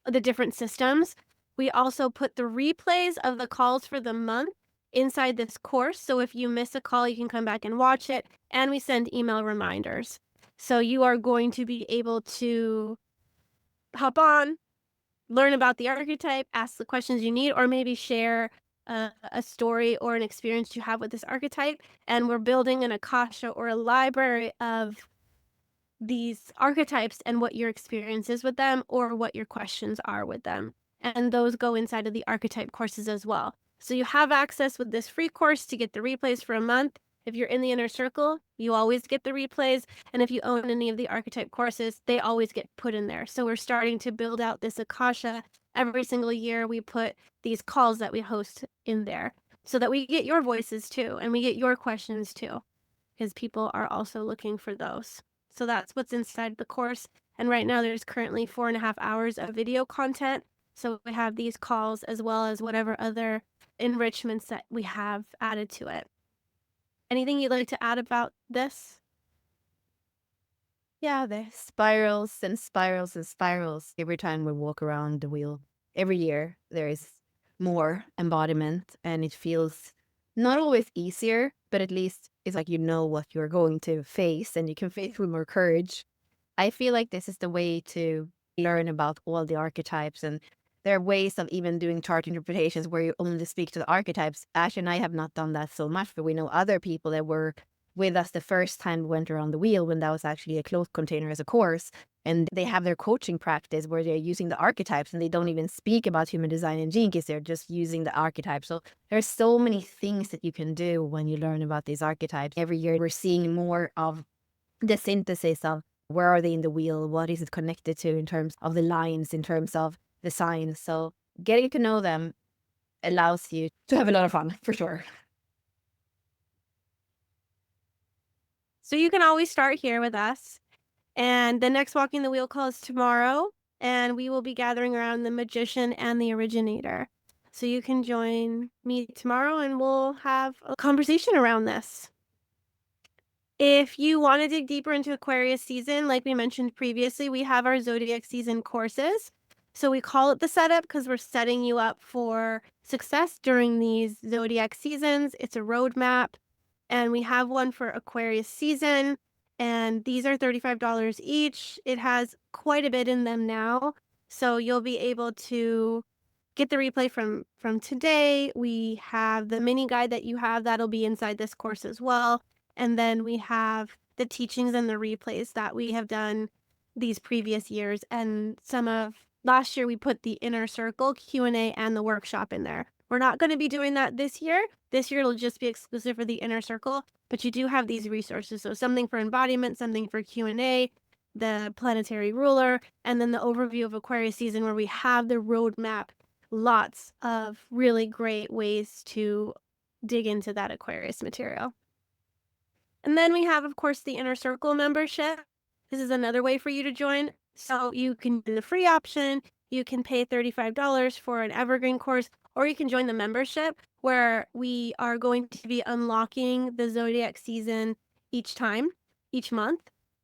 [SPEAKER 1] the different systems. We also put the replays of the calls for the month inside this course. So if you miss a call, you can come back and watch it. And we send email reminders. So you are going to be able to hop on, learn about the archetype, ask the questions you need, or maybe share a story or an experience you have with this archetype. And we're building an Akasha, or a library of these archetypes and what your experience is with them, or what your questions are with them. And those go inside of the archetype courses as well. So you have access with this free course to get the replays for a month. If you're in the inner circle, you always get the replays. And if you own any of the archetype courses, they always get put in there. So we're starting to build out this Akasha. Every single year, we put these calls that we host in there so that we get your voices too, and we get your questions too, because people are also looking for those. So that's what's inside the course. And right now there's currently 4.5 hours of video content. So we have these calls as well as whatever other enrichments that we have added to it. Anything you'd like to add about this?
[SPEAKER 2] Yeah, there's spirals and spirals and spirals every time we walk around the wheel. Every year there is more embodiment, and it feels not always easier, but at least it's like you know what you're going to face and you can face with more courage. I feel like this is the way to learn about all the archetypes, and there are ways of even doing chart interpretations where you only speak to the archetypes. Ash and I have not done that so much, but we know other people that were with us the first time we went around the wheel when that was actually a closed container as a course. And they have their coaching practice where they're using the archetypes and they don't even speak about human design and gene keys. They're just using the archetypes. So there's so many things that you can do when you learn about these archetypes. Every year we're seeing more of the synthesis of where are they in the wheel, what is it connected to in terms of the lines, in terms of the signs. So getting to know them allows you to have a lot of fun for sure.
[SPEAKER 1] So you can always start here with us. And the next Walking the Wheel call is tomorrow, and we will be gathering around the magician and the originator. So you can join me tomorrow and we'll have a conversation around this. If you want to dig deeper into Aquarius season, like we mentioned previously, we have our zodiac season courses. So we call it the setup because we're setting you up for success during these zodiac seasons. It's a roadmap, and we have one for Aquarius season, and these are $35 each. It has quite a bit in them now, so you'll be able to get the replay from today. We have the mini guide that you have that'll be inside this course as well. And then we have the teachings and the replays that we have done these previous years. And some of last year we put the inner circle Q&A and the workshop in there. We're not going to be doing that this year. This year it'll just be exclusive for the inner circle, but you do have these resources. So something for embodiment, something for Q&A, the planetary ruler, and then the overview of Aquarius season where we have the roadmap, lots of really great ways to dig into that Aquarius material. And then we have, of course, the Inner Circle membership. This is another way for you to join. So you can do the free option, you can pay $35 for an evergreen course, or you can join the membership where we are going to be unlocking the zodiac season each time, each month.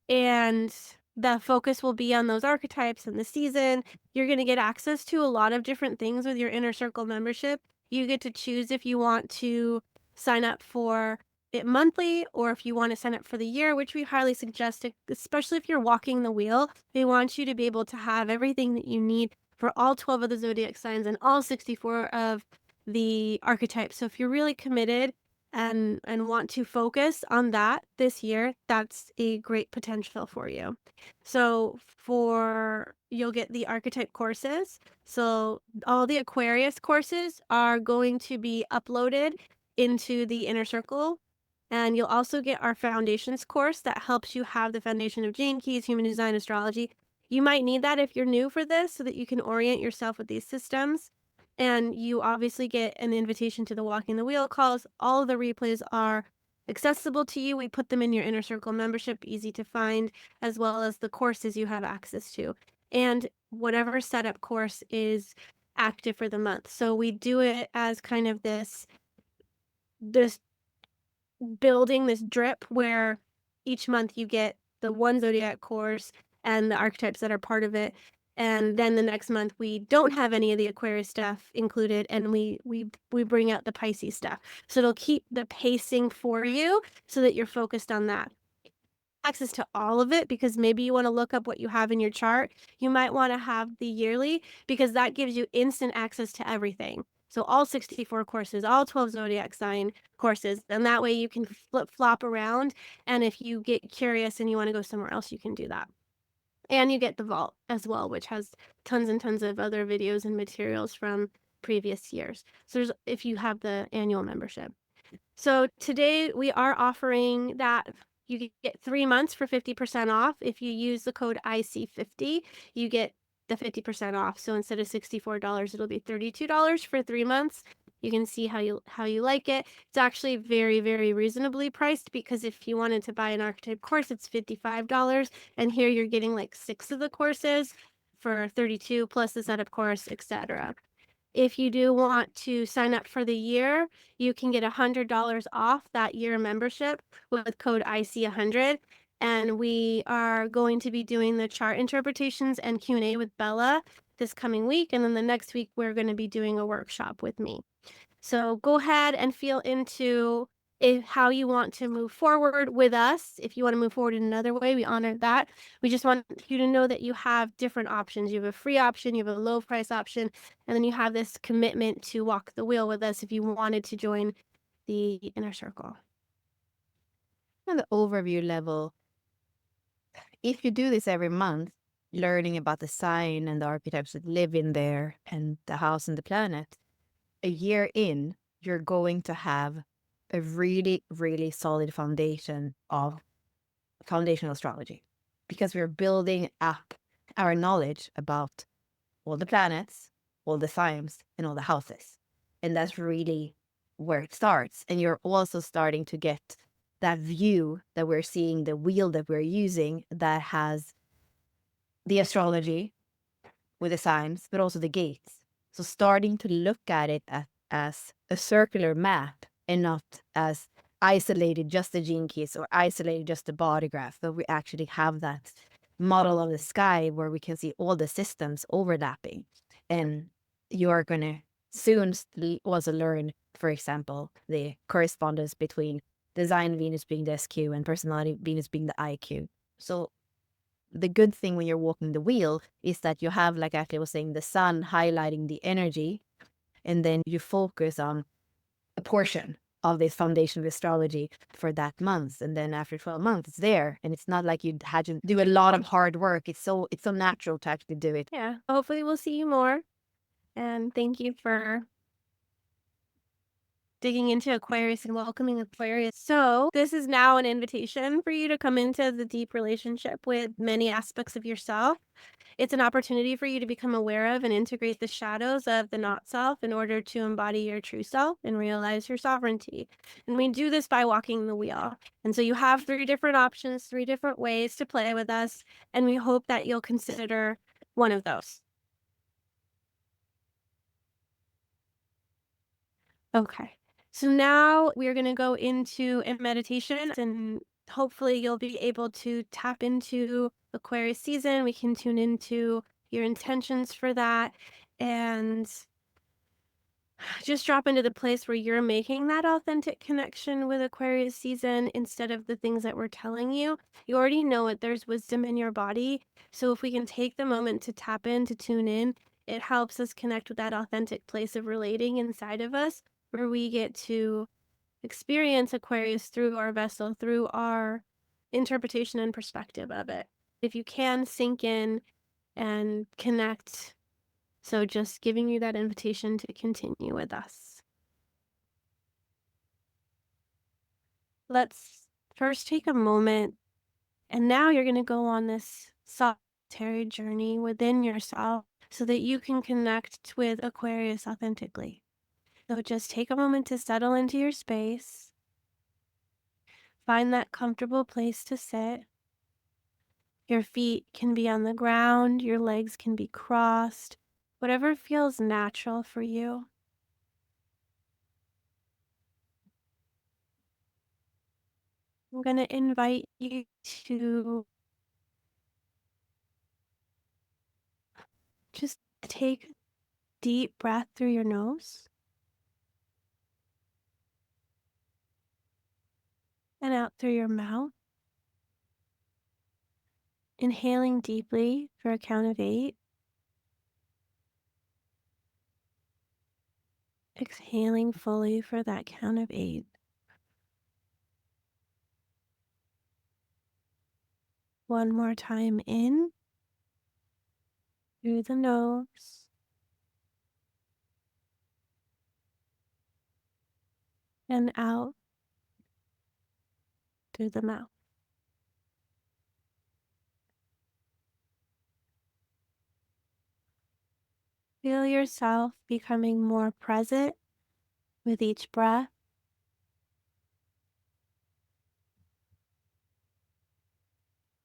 [SPEAKER 1] And the focus will be on those archetypes and the season. You're going to get access to a lot of different things with your Inner Circle membership. You get to choose if you want to sign up for it monthly or if you want to sign up for the year, which we highly suggest, especially if you're walking the wheel. They want you to be able to have everything that you need for all 12 of the zodiac signs and all 64 of the archetypes. So if you're really committed and want to focus on that this year, that's a great potential for you. So you'll get the archetype courses. So all the Aquarius courses are going to be uploaded into the inner circle, and you'll also get our foundations course that helps you have the foundation of gene keys, human design, astrology. You might need that if you're new for this so that you can orient yourself with these systems. And you obviously get an invitation to the Walking the Wheel calls. All of the replays are accessible to you. We put them in your Inner Circle membership, easy to find, as well as the courses you have access to. And whatever setup course is active for the month. So we do it as kind of this building, this drip where each month you get the one zodiac course and the archetypes that are part of it. And then the next month we don't have any of the Aquarius stuff included, and we bring out the Pisces stuff. So it'll keep the pacing for you so that you're focused on that. Access to all of it because maybe you want to look up what you have in your chart. You might want to have the yearly because that gives you instant access to everything. So all 64 courses, all 12 zodiac sign courses, and that way you can flip flop around. And if you get curious and you want to go somewhere else, you can do that. And you get the vault as well, which has tons and tons of other videos and materials from previous years. So if you have the annual membership. So today we are offering that you get 3 months for 50% off. If you use the code IC50, you get the 50% off. So instead of $64, it'll be $32 for 3 months. You can see how you like it. It's actually very, very reasonably priced because if you wanted to buy an archetype course, it's $55, and here you're getting like 6 of the courses for $32 plus the setup course, etc. If you do want to sign up for the year, you can get $100 off that year membership with code IC100. And we are going to be doing the chart interpretations and Q&A with Bella this coming week. And then the next week, we're going to be doing a workshop with me. So go ahead and feel into how you want to move forward with us. If you want to move forward in another way, we honor that. We just want you to know that you have different options. You have a free option, you have a low price option, and then you have this commitment to walk the wheel with us if you wanted to join the inner circle.
[SPEAKER 2] On the overview level, if you do this every month, learning about the sign and the archetypes that live in there and the house and the planet, a year in, you're going to have a really, really solid foundation of foundational astrology because we're building up our knowledge about all the planets, all the signs, and all the houses. And that's really where it starts. And you're also starting to get that view that we're seeing, the wheel that we're using that has the astrology with the signs, but also the gates. So starting to look at it as a circular map and not as isolated just the gene keys or isolated just the body graph, but we actually have that model of the sky where we can see all the systems overlapping. And you are going to soon also learn, for example, the correspondence between design Venus being the SQ and personality Venus being the IQ. So the good thing when you're walking the wheel is that you have, like Ashley was saying, the sun highlighting the energy, and then you focus on a portion of this foundation of astrology for that month. And then after 12 months, it's there. And it's not like you had to do a lot of hard work. It's so natural to actually do it.
[SPEAKER 1] Yeah, hopefully we'll see you more. And thank you for digging into Aquarius and welcoming Aquarius. So, this is now an invitation for you to come into the deep relationship with many aspects of yourself. It's an opportunity for you to become aware of and integrate the shadows of the not self in order to embody your true self and realize your sovereignty. And we do this by walking the wheel. And so you have three different options, three different ways to play with us. And we hope that you'll consider one of those. Okay. So now we're going to go into a meditation and hopefully you'll be able to tap into Aquarius season. We can tune into your intentions for that and just drop into the place where you're making that authentic connection with Aquarius season instead of the things that we're telling you. You already know it. There's wisdom in your body. So if we can take the moment to tap in, to tune in, it helps us connect with that authentic place of relating inside of us where we get to experience Aquarius through our vessel, through our interpretation and perspective of it. If you can sink in and connect, so just giving you that invitation to continue with us. Let's first take a moment, and now you're going to go on this solitary journey within yourself so that you can connect with Aquarius authentically. So just take a moment to settle into your space. Find that comfortable place to sit. Your feet can be on the ground, your legs can be crossed, whatever feels natural for you. I'm going to invite you to just take a deep breath through your nose and out through your mouth. Inhaling deeply for a count of 8. Exhaling fully for that count of 8. One more time in through the nose and out through the mouth. Feel yourself becoming more present with each breath.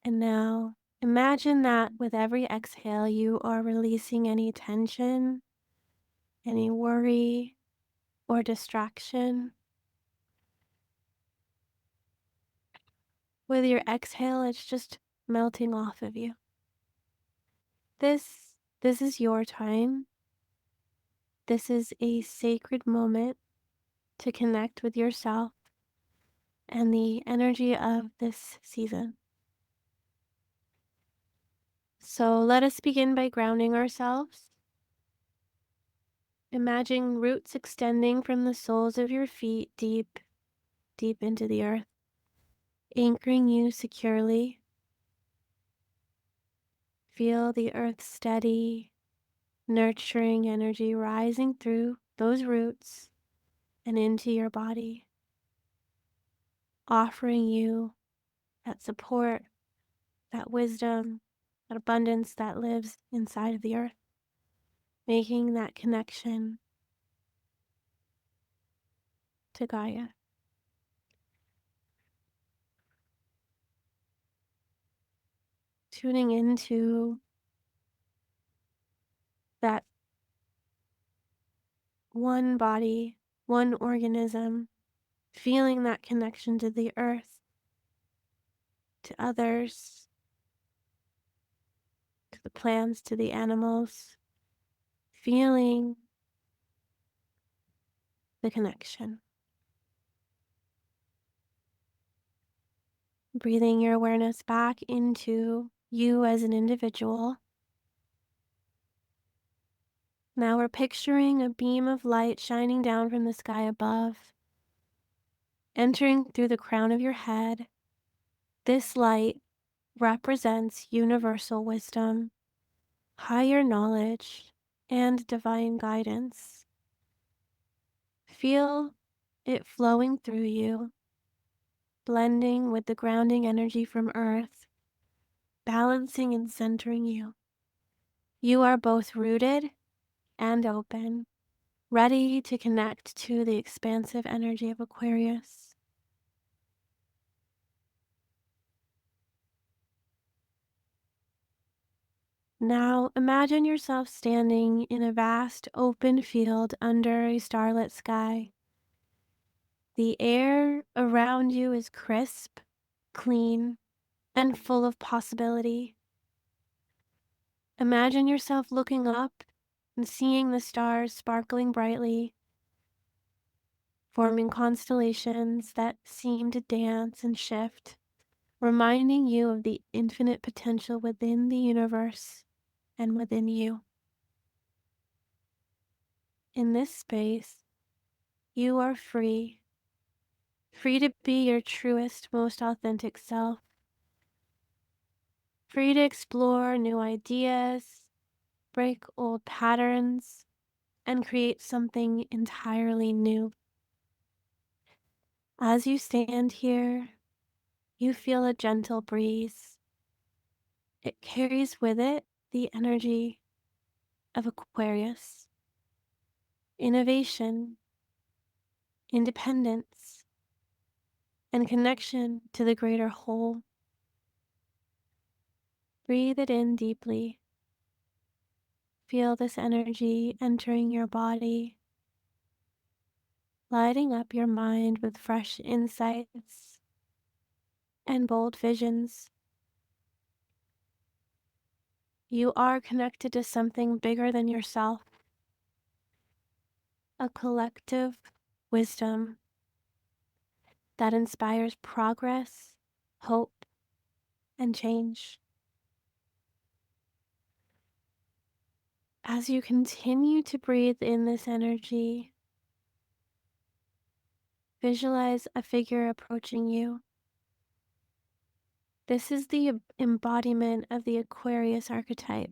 [SPEAKER 1] And now imagine that with every exhale, you are releasing any tension, any worry or distraction. With your exhale, it's just melting off of you. This is your time. This is a sacred moment to connect with yourself and the energy of this season. So let us begin by grounding ourselves. Imagine roots extending from the soles of your feet deep, deep into the earth, anchoring you securely. Feel the earth's steady, nurturing energy rising through those roots and into your body, offering you that support, that wisdom, that abundance that lives inside of the earth, making that connection to Gaia. Tuning into that one body, one organism, feeling that connection to the earth, to others, to the plants, to the animals, feeling the connection. Breathing your awareness back into you as an individual. Now we're picturing a beam of light shining down from the sky above, entering through the crown of your head. This light represents universal wisdom, higher knowledge, and divine guidance. Feel it flowing through you, blending with the grounding energy from Earth, balancing and centering you. You are both rooted and open, ready to connect to the expansive energy of Aquarius. Now imagine yourself standing in a vast open field under a starlit sky. The air around you is crisp, clean, and full of possibility. Imagine yourself looking up and seeing the stars sparkling brightly, forming constellations that seem to dance and shift, reminding you of the infinite potential within the universe and within you. In this space, you are free, free to be your truest, most authentic self, free to explore new ideas, break old patterns, and create something entirely new. As you stand here, you feel a gentle breeze. It carries with it the energy of Aquarius, innovation, independence, and connection to the greater whole. Breathe it in deeply. Feel this energy entering your body, lighting up your mind with fresh insights and bold visions. You are connected to something bigger than yourself, a collective wisdom that inspires progress, hope, and change. As you continue to breathe in this energy, visualize a figure approaching you. This is the embodiment of the Aquarius archetype,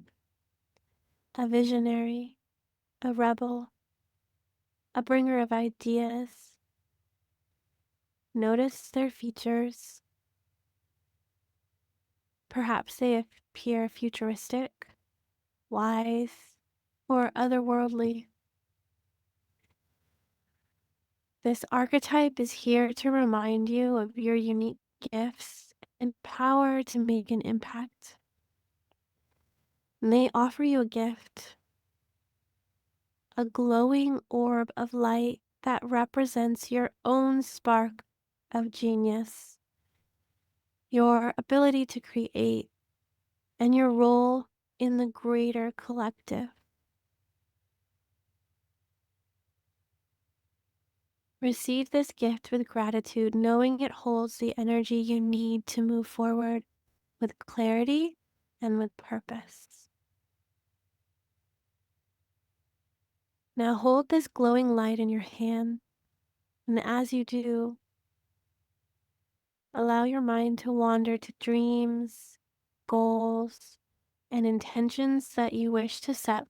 [SPEAKER 1] a visionary, a rebel, a bringer of ideas. Notice their features. Perhaps they appear futuristic, wise, or otherworldly. This archetype is here to remind you of your unique gifts and power to make an impact. And they offer you a gift, a glowing orb of light that represents your own spark of genius, your ability to create, and your role in the greater collective. Receive this gift with gratitude, knowing it holds the energy you need to move forward with clarity and with purpose. Now hold this glowing light in your hand, and as you do, allow your mind to wander to dreams, goals, and intentions that you wish to set.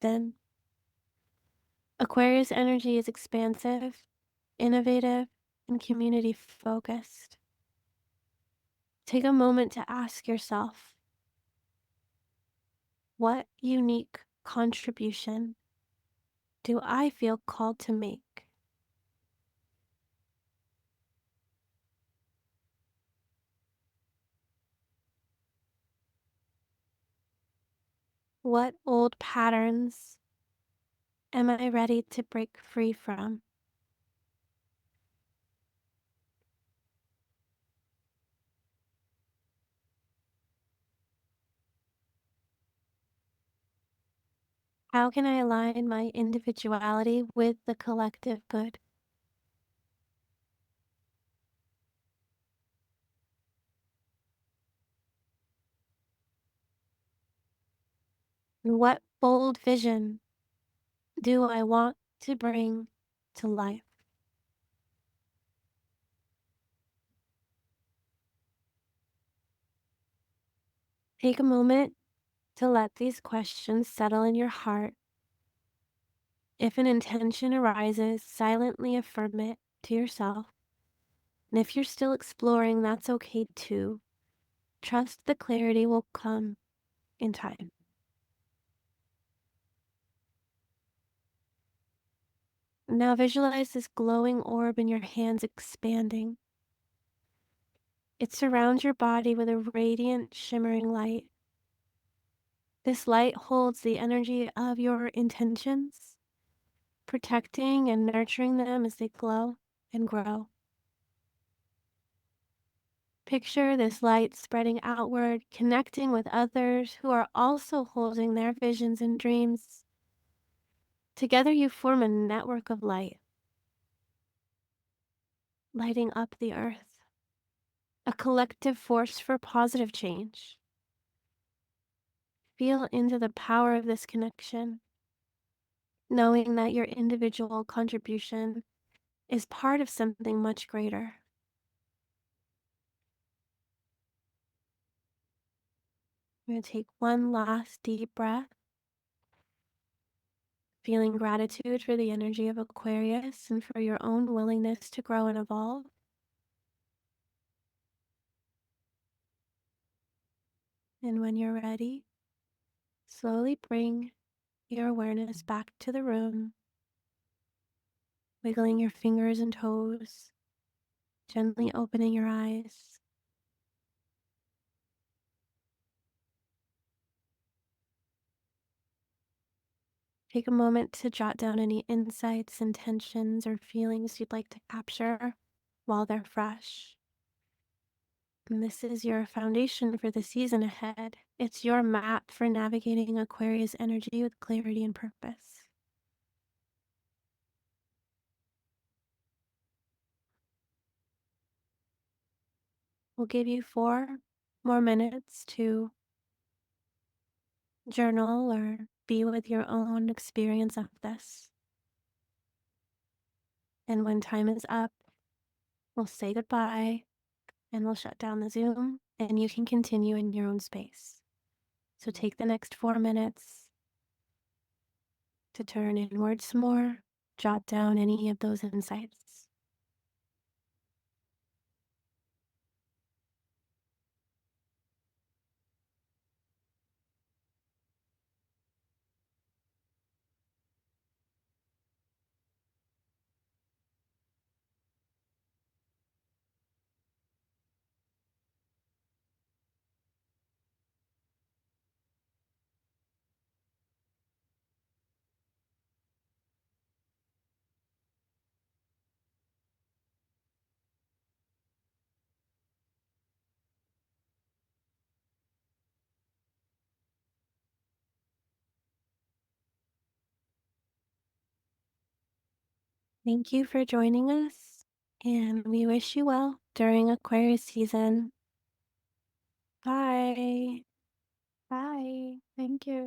[SPEAKER 1] Then, Aquarius energy is expansive, innovative, and community focused. Take a moment to ask yourself, what unique contribution do I feel called to make? What old patterns am I ready to break free from? How can I align my individuality with the collective good? And what bold vision do I want to bring to life? Take a moment to let these questions settle in your heart. If an intention arises, silently affirm it to yourself. And if you're still exploring, that's okay too. Trust the clarity will come in time. Now visualize this glowing orb in your hands expanding. It surrounds your body with a radiant, shimmering light. This light holds the energy of your intentions, protecting and nurturing them as they glow and grow. Picture this light spreading outward, connecting with others who are also holding their visions and dreams. Together you form a network of light, lighting up the earth, a collective force for positive change. Feel into the power of this connection, knowing that your individual contribution is part of something much greater. I'm going to take one last deep breath, feeling gratitude for the energy of Aquarius and for your own willingness to grow and evolve. And when you're ready, slowly bring your awareness back to the room, wiggling your fingers and toes, gently opening your eyes. Take a moment to jot down any insights, intentions, or feelings you'd like to capture while they're fresh. And this is your foundation for the season ahead. It's your map for navigating Aquarius energy with clarity and purpose. We'll give you 4 more minutes to journal or be with your own experience of this. And when time is up, we'll say goodbye and we'll shut down the Zoom and you can continue in your own space. So take the next 4 minutes to turn inwards more, jot down any of those insights. Thank you for joining us, and we wish you well during Aquarius season. Bye.
[SPEAKER 2] Bye. Thank you.